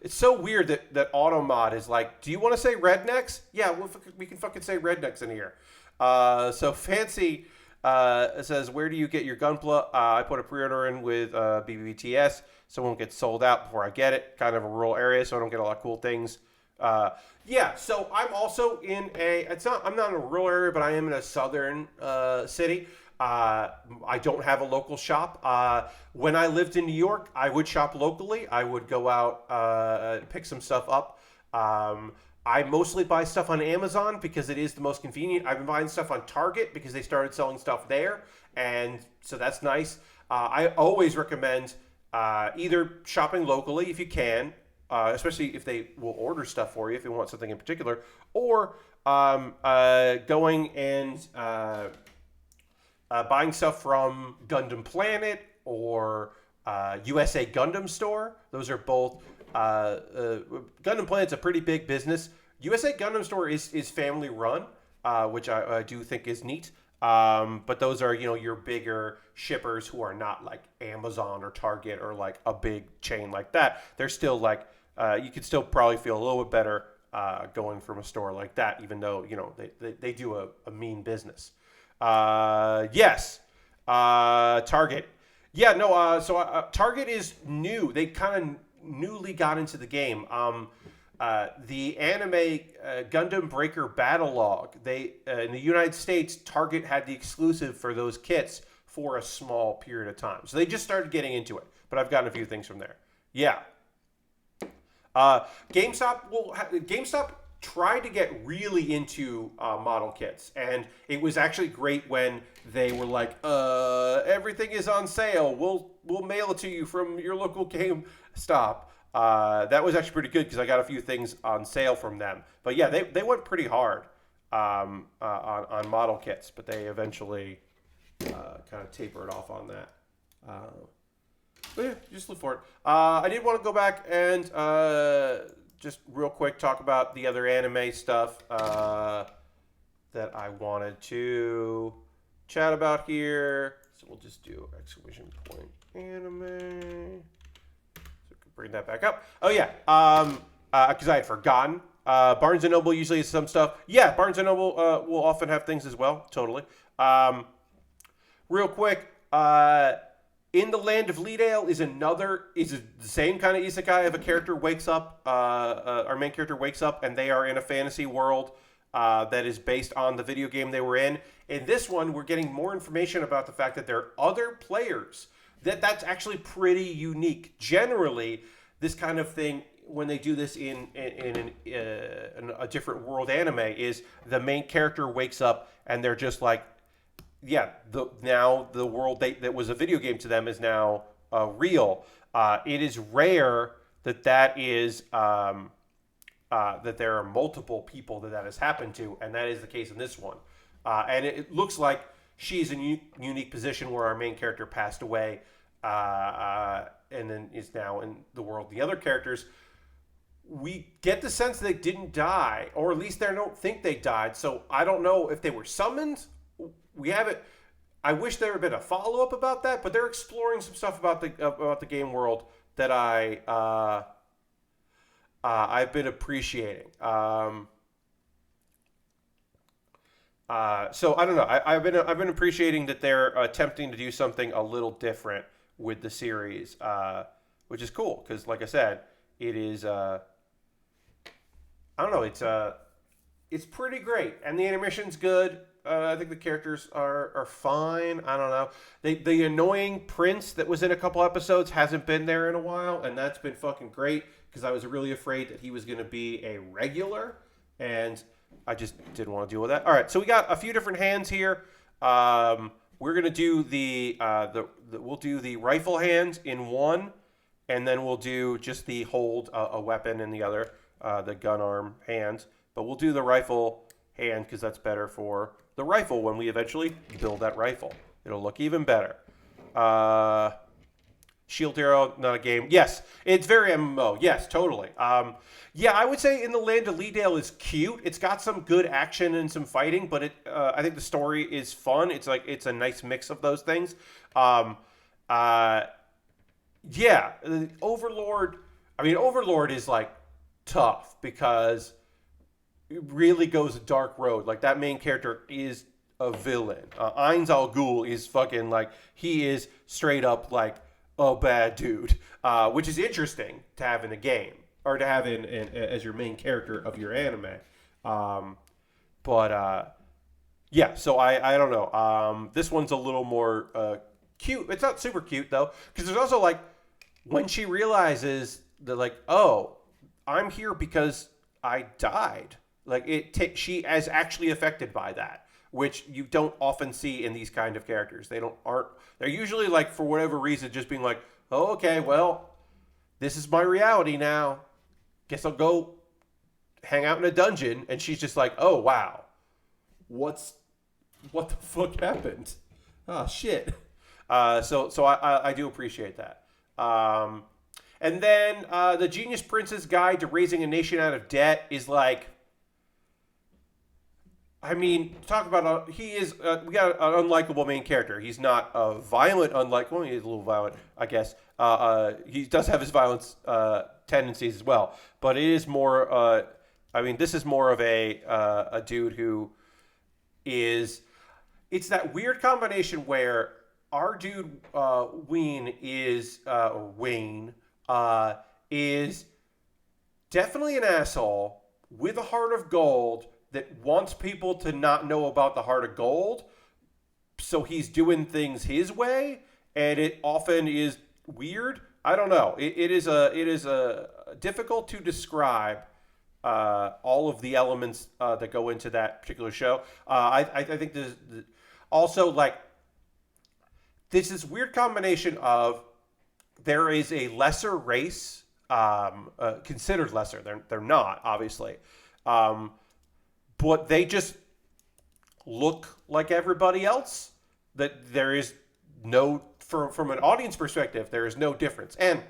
it's so weird that Automod is like, do you want to say rednecks? Yeah, we can fucking say rednecks in here. So Fancy says, where do you get your Gunpla? I put a pre-order in with BBTS, so it won't get sold out before I get it. Kind of a rural area, so I don't get a lot of cool things. Yeah, so I'm also in I'm not in a rural area, but I am in a southern city. I don't have a local shop. When I lived in New York, I would shop locally. I would go out, pick some stuff up. I mostly buy stuff on Amazon because it is the most convenient. I've been buying stuff on Target because they started selling stuff there, and so that's nice. I always recommend either shopping locally if you can, especially if they will order stuff for you if you want something in particular, or going and buying stuff from Gundam Planet or USA Gundam Store. Those are both. Gundam Planet's a pretty big business. USA Gundam Store is family run, which I do think is neat. But those are, your bigger shippers who are not like Amazon or Target or like a big chain like that. They're still like, you could still probably feel a little bit better going from a store like that, even though, they do a mean business. Yes. Target. Yeah, no, so Target is new. They kind of newly got into the game. The anime Gundam Breaker Battle Log, they in the United States, Target had the exclusive for those kits for a small period of time. So they just started getting into it, but I've gotten a few things from there. Yeah. GameStop tried to get really into model kits, and it was actually great when they were like, everything is on sale. We'll mail it to you from your local GameStop. That was actually pretty good because I got a few things on sale from them. But yeah, they went pretty hard on model kits, but they eventually kind of tapered off on that. But yeah, just look for it. I did want to go back and just real quick talk about the other anime stuff that I wanted to chat about here. So we'll just do exclamation point anime. Bring that back up. Oh yeah, because I had forgotten. Barnes & Noble usually has some stuff. Yeah, Barnes & Noble will often have things as well. Totally. Real quick, in the Land of Leadale is the same kind of isekai of a character wakes up. Our main character wakes up and they are in a fantasy world that is based on the video game they were in. In this one, we're getting more information about the fact that there are other players. That's actually pretty unique. Generally, this kind of thing, when they do this in a different world anime, is the main character wakes up and they're just like, yeah, now the world that was a video game to them is now real. It is rare that is that there are multiple people that has happened to, and that is the case in this one. And it looks like she's in a unique position where our main character passed away, and then is now in the world. The other characters, we get the sense they didn't die, or at least they don't think they died. So I don't know if they were summoned. We haven't. I wish there had been a follow-up about that, but they're exploring some stuff about the game world that I've been appreciating. So I don't know. I've been appreciating that they're attempting to do something a little different with the series, which is cool because, like I said, it is. I don't know. It's pretty great, and the animation's good. I think the characters are fine. I don't know. The annoying prince that was in a couple episodes hasn't been there in a while, and that's been fucking great because I was really afraid that he was going to be a regular, and I just didn't want to deal with that. All right, so we got a few different hands here. We're gonna do we'll do the rifle hands in one, and then we'll do just the hold a weapon in the other, the gun arm hands. But we'll do the rifle hand because that's better for the rifle when we eventually build that rifle. It'll look even better. Shield Hero, not a game. Yes, it's very MMO. Yes, totally. Yeah, I would say in the Land of Leadale is cute. It's got some good action and some fighting, but I think the story is fun. It's a nice mix of those things. Yeah, Overlord. I mean, Overlord is like tough because it really goes a dark road. Like that main character is a villain. Ainz Al Ghul is fucking like he is straight up like a bad dude, which is interesting to have in a game or to have in as your main character of your anime. Yeah, so I don't know. This one's a little more cute. It's not super cute though, because there's also like when she realizes that like, oh, I'm here because I died. Like she is actually affected by that, which you don't often see in these kind of characters. They're usually like for whatever reason just being like, oh, okay, well, this is my reality now. Guess I'll go hang out in a dungeon. And she's just like, oh wow, what the fuck happened? Oh shit. So I do appreciate that. And then the Genius Prince's Guide to Raising a Nation Out of Debt is like, I mean, talk about we got an unlikable main character. He's not a violent unlikable. He's a little violent, I guess. He does have his violence tendencies as well, but it is more. I mean, this is more of a dude who is. It's that weird combination where our dude Wayne is definitely an asshole with a heart of gold that wants people to not know about the heart of gold, so he's doing things his way, and it often is weird. I don't know. It is a difficult to describe all of the elements that go into that particular show. I think there's also like this is weird combination of there is a lesser race considered lesser. They're not obviously. But they just look like everybody else. That there is no, from an audience perspective, there is no difference. And,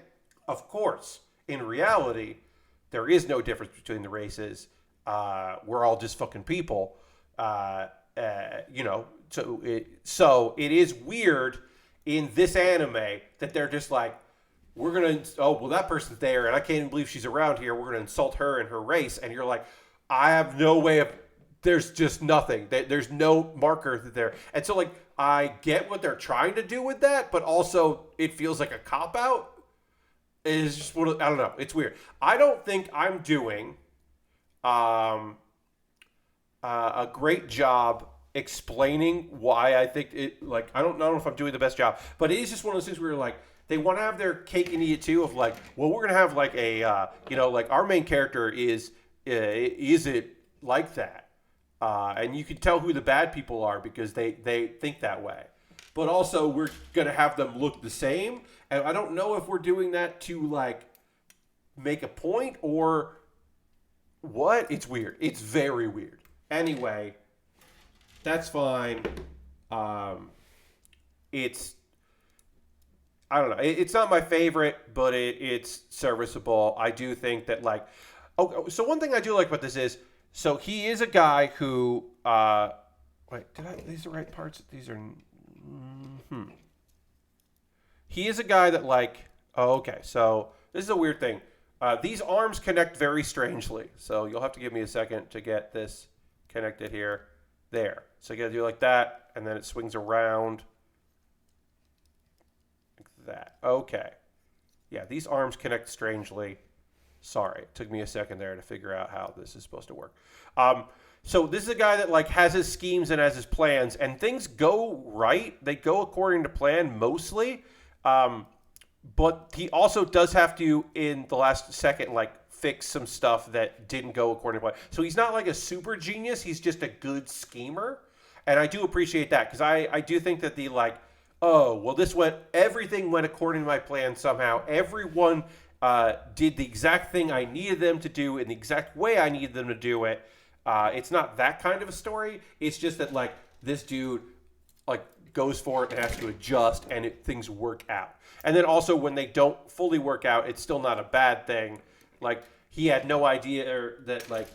of course, in reality, there is no difference between the races. We're all just fucking people. You know, so it is weird in this anime that they're just like, we're going to, oh, well, that person's there, and I can't even believe she's around here. We're going to insult her and her race. And you're like, I have no way of, there's just nothing. There's no marker there. And so, like, I get what they're trying to do with that, but also it feels like a cop-out. It's just, I don't know. It's weird. I don't think I'm doing a great job explaining why I think it, like, I don't know if I'm doing the best job, but it is just one of those things where you're like, they want to have their cake and eat it too of like, well, we're going to have like a, you know, like our main character is it like that? And you can tell who the bad people are because they think that way. But also, we're going to have them look the same. And I don't know if we're doing that to, like, make a point or what. It's weird. It's very weird. Anyway, that's fine. It's, I don't know. It's not my favorite, but it's serviceable. I do think that, like, oh, so one thing I do like about this is, so he is a guy who, wait, these are the right parts? These are, He is a guy that, like, Oh, okay. So this is a weird thing. These arms connect very strangely. So you'll have to give me a second to get this connected here. There. So you got to do it like that, and then it swings around like that. Okay. Yeah, these arms connect strangely. Sorry, it took me a second there to figure out how this is supposed to work. So this is a guy that like has his schemes and has his plans, and things go right. They go according to plan mostly, but he also does have to, in the last second, like fix some stuff that didn't go according to plan. So he's not like a super genius. He's just a good schemer, and I do appreciate that because I do think that the like, oh well, everything went according to my plan somehow. Everyone did the exact thing I needed them to do in the exact way I needed them to do it. It's not that kind of a story. It's just that like this dude like goes for it and has to adjust, and things work out. And then also when they don't fully work out, it's still not a bad thing. Like he had no idea that like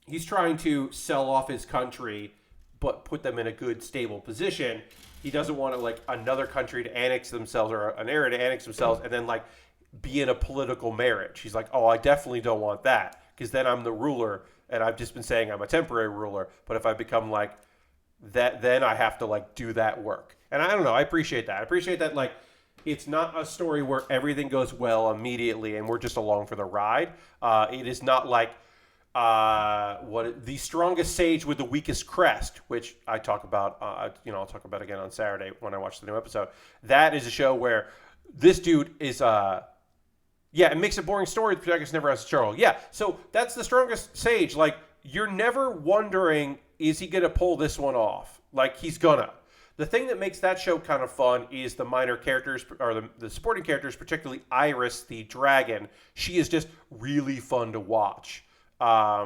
he's trying to sell off his country, but put them in a good stable position. He doesn't want to like another country to annex themselves or an area to annex themselves and then like be in a political marriage. He's like, oh, I definitely don't want that because then I'm the ruler and I've just been saying I'm a temporary ruler. But if I become like that, then I have to like do that work. And I don't know. I appreciate that. I appreciate that like it's not a story where everything goes well immediately and we're just along for the ride. It is not like the strongest sage with the weakest crest, which I talk about, I'll talk about again on Saturday when I watch the new episode. That is a show where this dude is, it makes a boring story. The protagonist never has a struggle. Yeah, so that's the strongest sage. Like, you're never wondering, is he going to pull this one off? Like, he's gonna. The thing that makes that show kind of fun is the minor characters, or the supporting characters, particularly Iris, the dragon. She is just really fun to watch. Okay,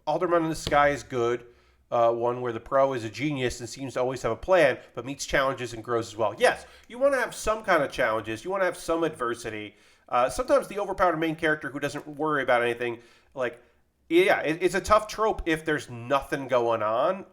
Alderman in the Sky is good. One where the pro is a genius and seems to always have a plan, but meets challenges and grows as well. Yes, you want to have some kind of challenges. You want to have some adversity. Sometimes the overpowered main character who doesn't worry about anything, like, it's a tough trope if there's nothing going on,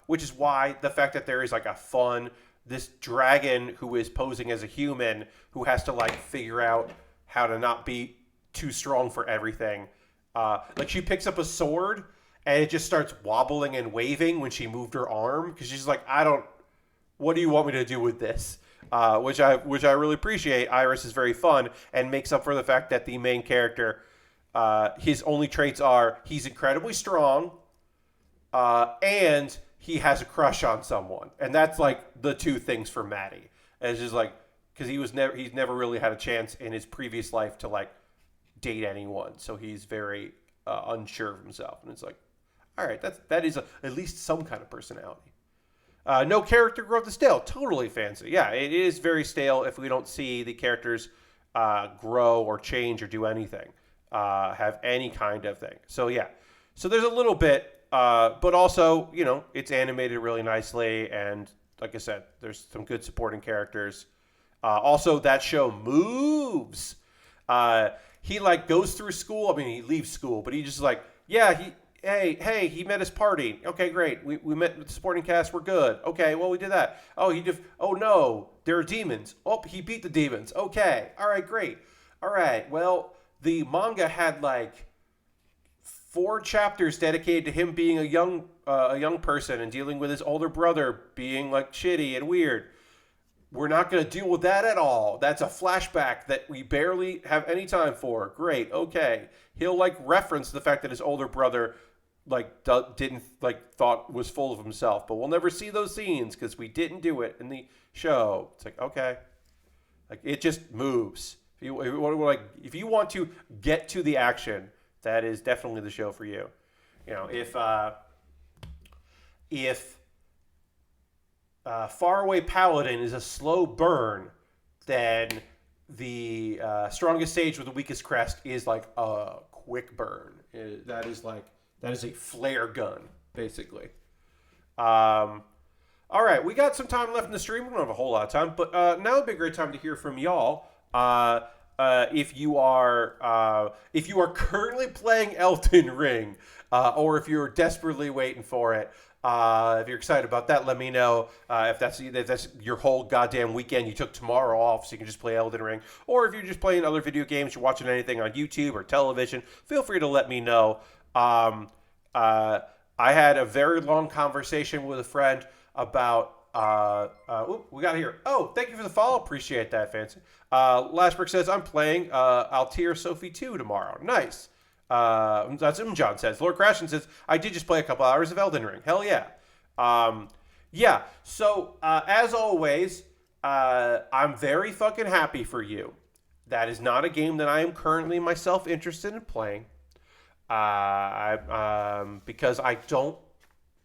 which is why the fact that there is like a fun, this dragon who is posing as a human who has to like figure out how to not be too strong for everything. Like she picks up a sword and it just starts wobbling and waving when she moved her arm because she's like, what do you want me to do with this? Which I really appreciate. Iris is very fun and makes up for the fact that the main character, his only traits are he's incredibly strong, and he has a crush on someone, and that's like the two things for Maddie. And it's just like because he's never really had a chance in his previous life to like date anyone, so he's very unsure of himself. And it's like, all right, that is at least some kind of personality. No character growth is stale. Totally fancy. Yeah, it is very stale if we don't see the characters grow or change or do anything, have any kind of thing. So yeah, so there's a little bit. But also, it's animated really nicely, and like I said, there's some good supporting characters. Also, that show moves. He like goes through school. I mean, he leaves school, but he just like, he met his party. Okay, great. We met with the supporting cast. We're good. Okay, well, we did that. Oh no, there are demons. Oh, he beat the demons. Okay, all right, great. All right, well, the manga had like 4 chapters dedicated to him being a young person and dealing with his older brother being like shitty and weird. We're not going to deal with that at all. That's a flashback that we barely have any time for. Great, okay. He'll like reference the fact that his older brother like didn't like thought was full of himself, but we'll never see those scenes because we didn't do it in the show. It's like, okay, like it just moves. If you want to get to the action, that is definitely the show for you. If Faraway Paladin is a slow burn, then the Strongest Sage with the Weakest Crest is like a quick burn. That is a flare gun, basically. All right, we got some time left in the stream. We don't have a whole lot of time, but now would be a great time to hear from y'all. if you are currently playing Elden Ring, or if you're desperately waiting for it, if you're excited about that, let me know. If that's your whole goddamn weekend, you took tomorrow off so you can just play Elden Ring, or if you're just playing other video games, you're watching anything on YouTube or television, feel free to let me know. I had a very long conversation with a friend about. We got here. Oh, thank you for the follow. Appreciate that, Fancy. Lastbrick says, I'm playing Altair Sophie 2 tomorrow. Nice. That's what John says. Lord Crashin says, I did just play a couple hours of Elden Ring. Hell yeah. Yeah, so as always, I'm very fucking happy for you. That is not a game that I am currently myself interested in playing. Because I don't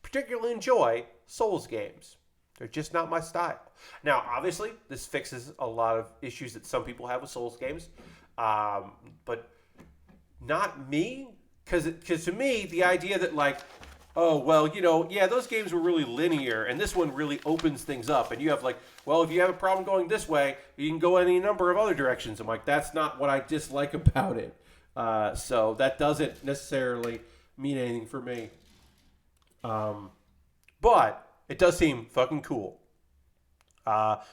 particularly enjoy Souls games. They're just not my style. Now, obviously, this fixes a lot of issues that some people have with Souls games, but not me. Because to me, the idea that like, oh, well, yeah, those games were really linear, and this one really opens things up, and you have like, well, if you have a problem going this way, you can go any number of other directions. I'm like, that's not what I dislike about it. So that doesn't necessarily mean anything for me. But it does seem fucking cool.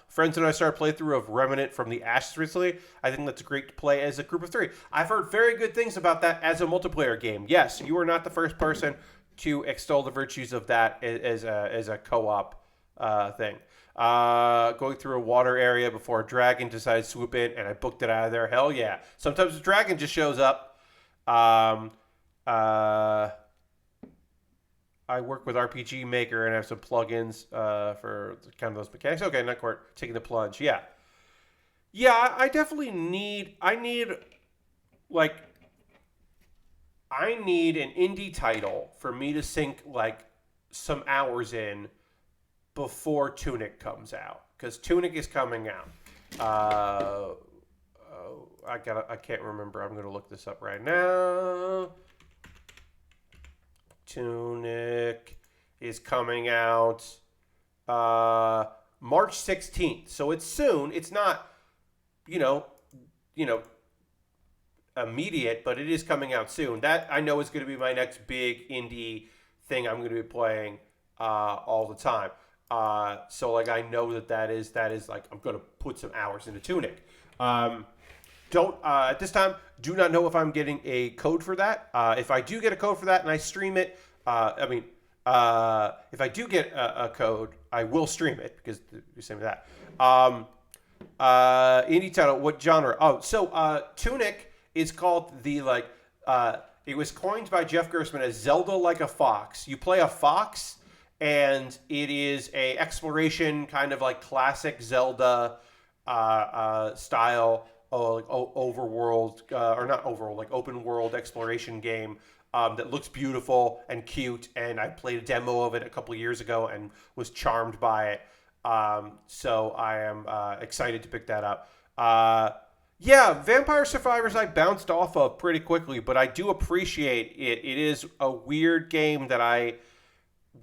Friends and I started a playthrough of Remnant from the Ashes recently. I think that's great to play as a group of 3. I've heard very good things about that as a multiplayer game. Yes, you are not the first person to extol the virtues of that as a co-op thing. Going through a water area before a dragon decided to swoop in, and I booked it out of there. Hell yeah. Sometimes the dragon just shows up. I work with RPG Maker and have some plugins for kind of those mechanics. Okay, not quite taking the plunge. Yeah. Yeah, I definitely need an indie title for me to sink like some hours in before Tunic comes out, because Tunic is coming out. I can't remember. I'm going to look this up right now. Tunic is coming out March 16th. So it's soon. It's not, immediate, but it is coming out soon. That I know is going to be my next big indie thing I'm going to be playing all the time. So like I know that is like I'm going to put some hours into Tunic. At this time, do not know if I'm getting a code for that. If I do get a code for that and I stream it, if I do get a code, I will stream it, because you're saying that. Indie title, what genre? Oh, so Tunic is called it was coined by Jeff Gerstmann as Zelda like a fox. You play a fox, and it is a exploration kind of like classic Zelda style. Open world exploration game that looks beautiful and cute. And I played a demo of it a couple of years ago and was charmed by it. So I am excited to pick that up. Vampire Survivors I bounced off of pretty quickly, but I do appreciate it. It is a weird game that I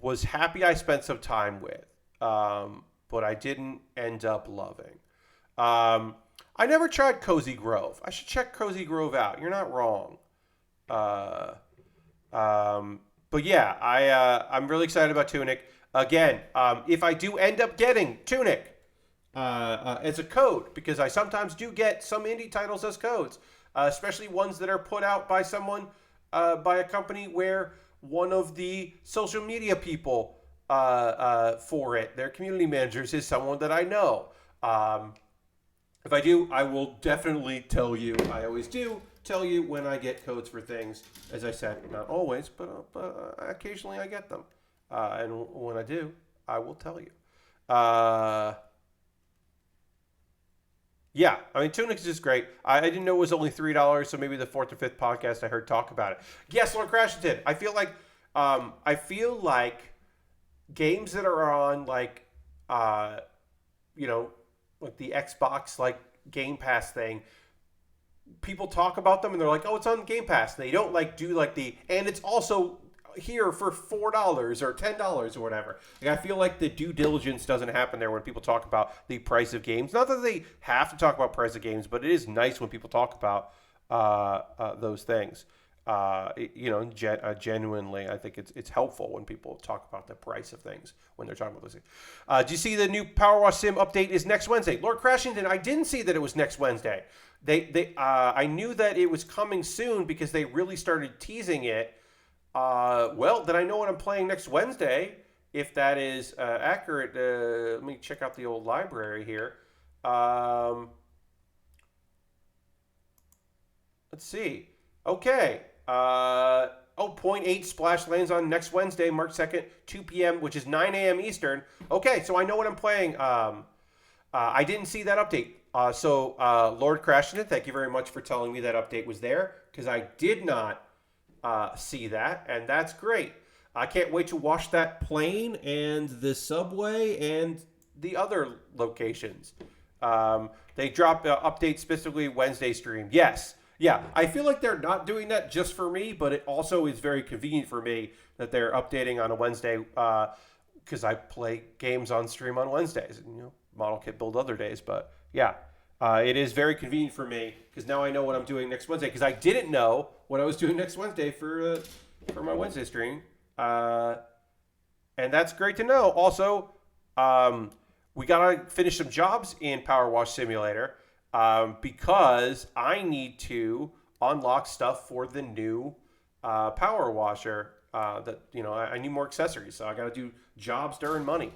was happy I spent some time with, but I didn't end up loving. I never tried Cozy Grove. I should check Cozy Grove out. You're not wrong. But yeah, I'm really excited about Tunic. Again, if I do end up getting Tunic as a code, because I sometimes do get some indie titles as codes, especially ones that are put out by someone, by a company where one of the social media people for it, their community managers, is someone that I know. If I do, I will definitely tell you. I always do tell you when I get codes for things. As I said, not always, but occasionally I get them. And when I do, I will tell you. Yeah, I mean, Tunic is just great. I didn't know it was only $3, so maybe the 4th or 5th podcast I heard talk about it. Yes, Lord Crash did. I feel like games that are on like the Xbox like Game Pass thing, people talk about them and they're like, oh, it's on Game Pass. They don't like do like and it's also here for $4 or $10 or whatever. Like, I feel like the due diligence doesn't happen there when people talk about the price of games. Not that they have to talk about price of games, but it is nice when people talk about those things. Genuinely, I think it's helpful when people talk about the price of things when they're talking about those things. Do you see the new Power Wash Sim update is next Wednesday? Lord Crashington, I didn't see that it was next Wednesday. I knew that it was coming soon because they really started teasing it. Well, then I know what I'm playing next Wednesday, if that is accurate. Let me check out the old library here. Let's see. Okay. 0.8 Splash lands on next Wednesday, March 2nd, 2 p.m., which is 9 a.m. Eastern. Okay, so I know what I'm playing. I didn't see that update. Lord Crashington, thank you very much for telling me that update was there, because I did not see that, and that's great. I can't wait to watch that plane and the subway and the other locations. They dropped updates specifically Wednesday stream. Yes. Yeah, I feel like they're not doing that just for me, but it also is very convenient for me that they're updating on a Wednesday because I play games on stream on Wednesdays. And, model kit build other days, but yeah, it is very convenient for me because now I know what I'm doing next Wednesday, because I didn't know what I was doing next Wednesday for my Wednesday stream, and that's great to know. Also, we gotta finish some jobs in Power Wash Simulator. Because I need to unlock stuff for the new power washer. I need more accessories, so I got to do jobs to earn money.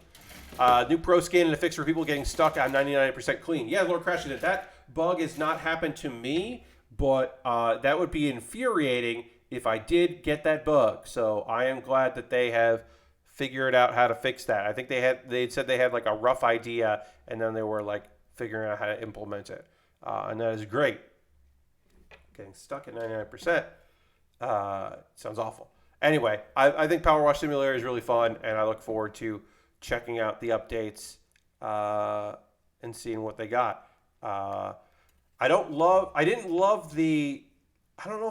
New pro scan and a fix for people getting stuck on 99% clean. Yeah, Lord Crashing, that bug has not happened to me, but that would be infuriating if I did get that bug. So I am glad that they have figured out how to fix that. I think they said they had like a rough idea, and then they were like figuring out how to implement it. And that is great. Getting stuck at 99% sounds awful. Anyway, I think Power Wash Simulator is really fun, and I look forward to checking out the updates and seeing what they got. I don't know if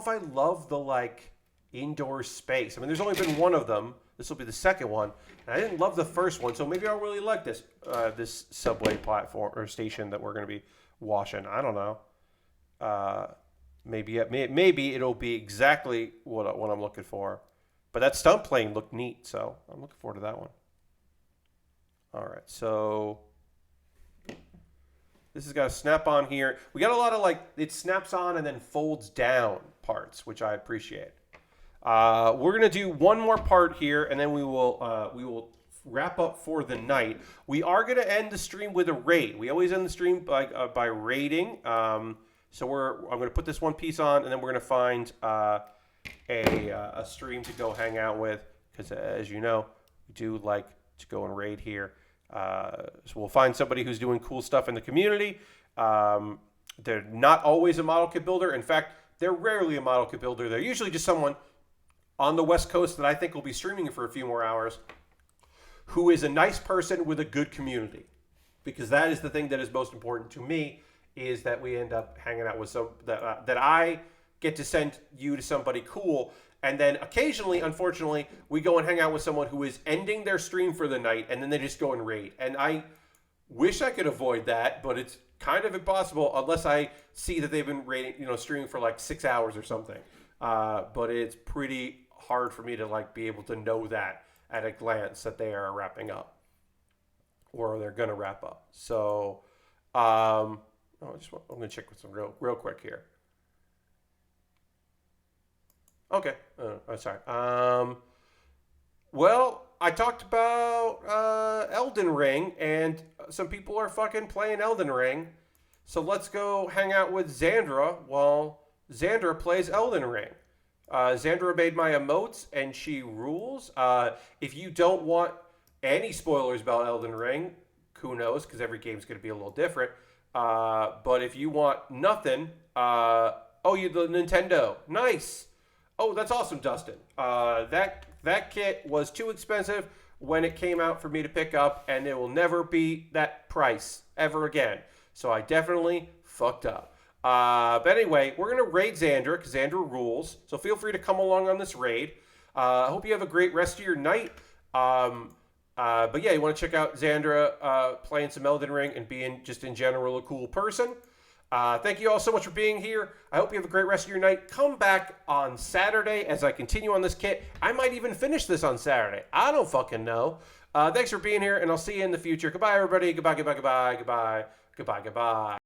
I love the like indoor space. I mean, there's only been one of them. This will be the second one. And I didn't love the first one, so maybe I'll really like this subway platform or station that we're going to be washing. I don't know. Maybe it'll be exactly what I'm looking for. But that stunt plane looked neat, so I'm looking forward to that one. All right, so this has got a snap on here. We got a lot of it snaps on and then folds down parts, which I appreciate. We're gonna do one more part here, and then we will wrap up for the night. We are gonna end the stream with a raid. We always end the stream by raiding. I'm gonna put this one piece on, and then we're gonna find a stream to go hang out with, because as you know, we do like to go and raid here. So we'll find somebody who's doing cool stuff in the community. They're not always a model kit builder. In fact, they're rarely a model kit builder. They're usually just someone on the West Coast that I think will be streaming for a few more hours, who is a nice person with a good community. Because that is the thing that is most important to me, is that we end up hanging out with that I get to send you to somebody cool. And then occasionally, unfortunately, we go and hang out with someone who is ending their stream for the night, and then they just go and raid. And I wish I could avoid that, but it's kind of impossible unless I see that they've been raiding, streaming for like 6 hours or something. But it's pretty hard for me to be able to know that at a glance that they are wrapping up, or they're going to wrap up. So I'm going to check with some real quick here. Okay. Sorry. Well, I talked about Elden Ring, and some people are fucking playing Elden Ring. So let's go hang out with Xandra while Xandra plays Elden Ring. Xandra made my emotes, and she rules. If you don't want any spoilers about Elden Ring, who knows, because every game's going to be a little different. But if you want nothing, the Nintendo. Nice. Oh, that's awesome, Dustin. That kit was too expensive when it came out for me to pick up, and it will never be that price ever again. So I definitely fucked up. But anyway, we're going to raid Xandra, because Xandra rules. So feel free to come along on this raid. I hope you have a great rest of your night. But yeah, you want to check out Xandra playing some Elden Ring and being just in general a cool person. Thank you all so much for being here. I hope you have a great rest of your night. Come back on Saturday as I continue on this kit. I might even finish this on Saturday. I don't fucking know. Thanks for being here, and I'll see you in the future. Goodbye, everybody. Goodbye, goodbye, goodbye, goodbye, goodbye, goodbye.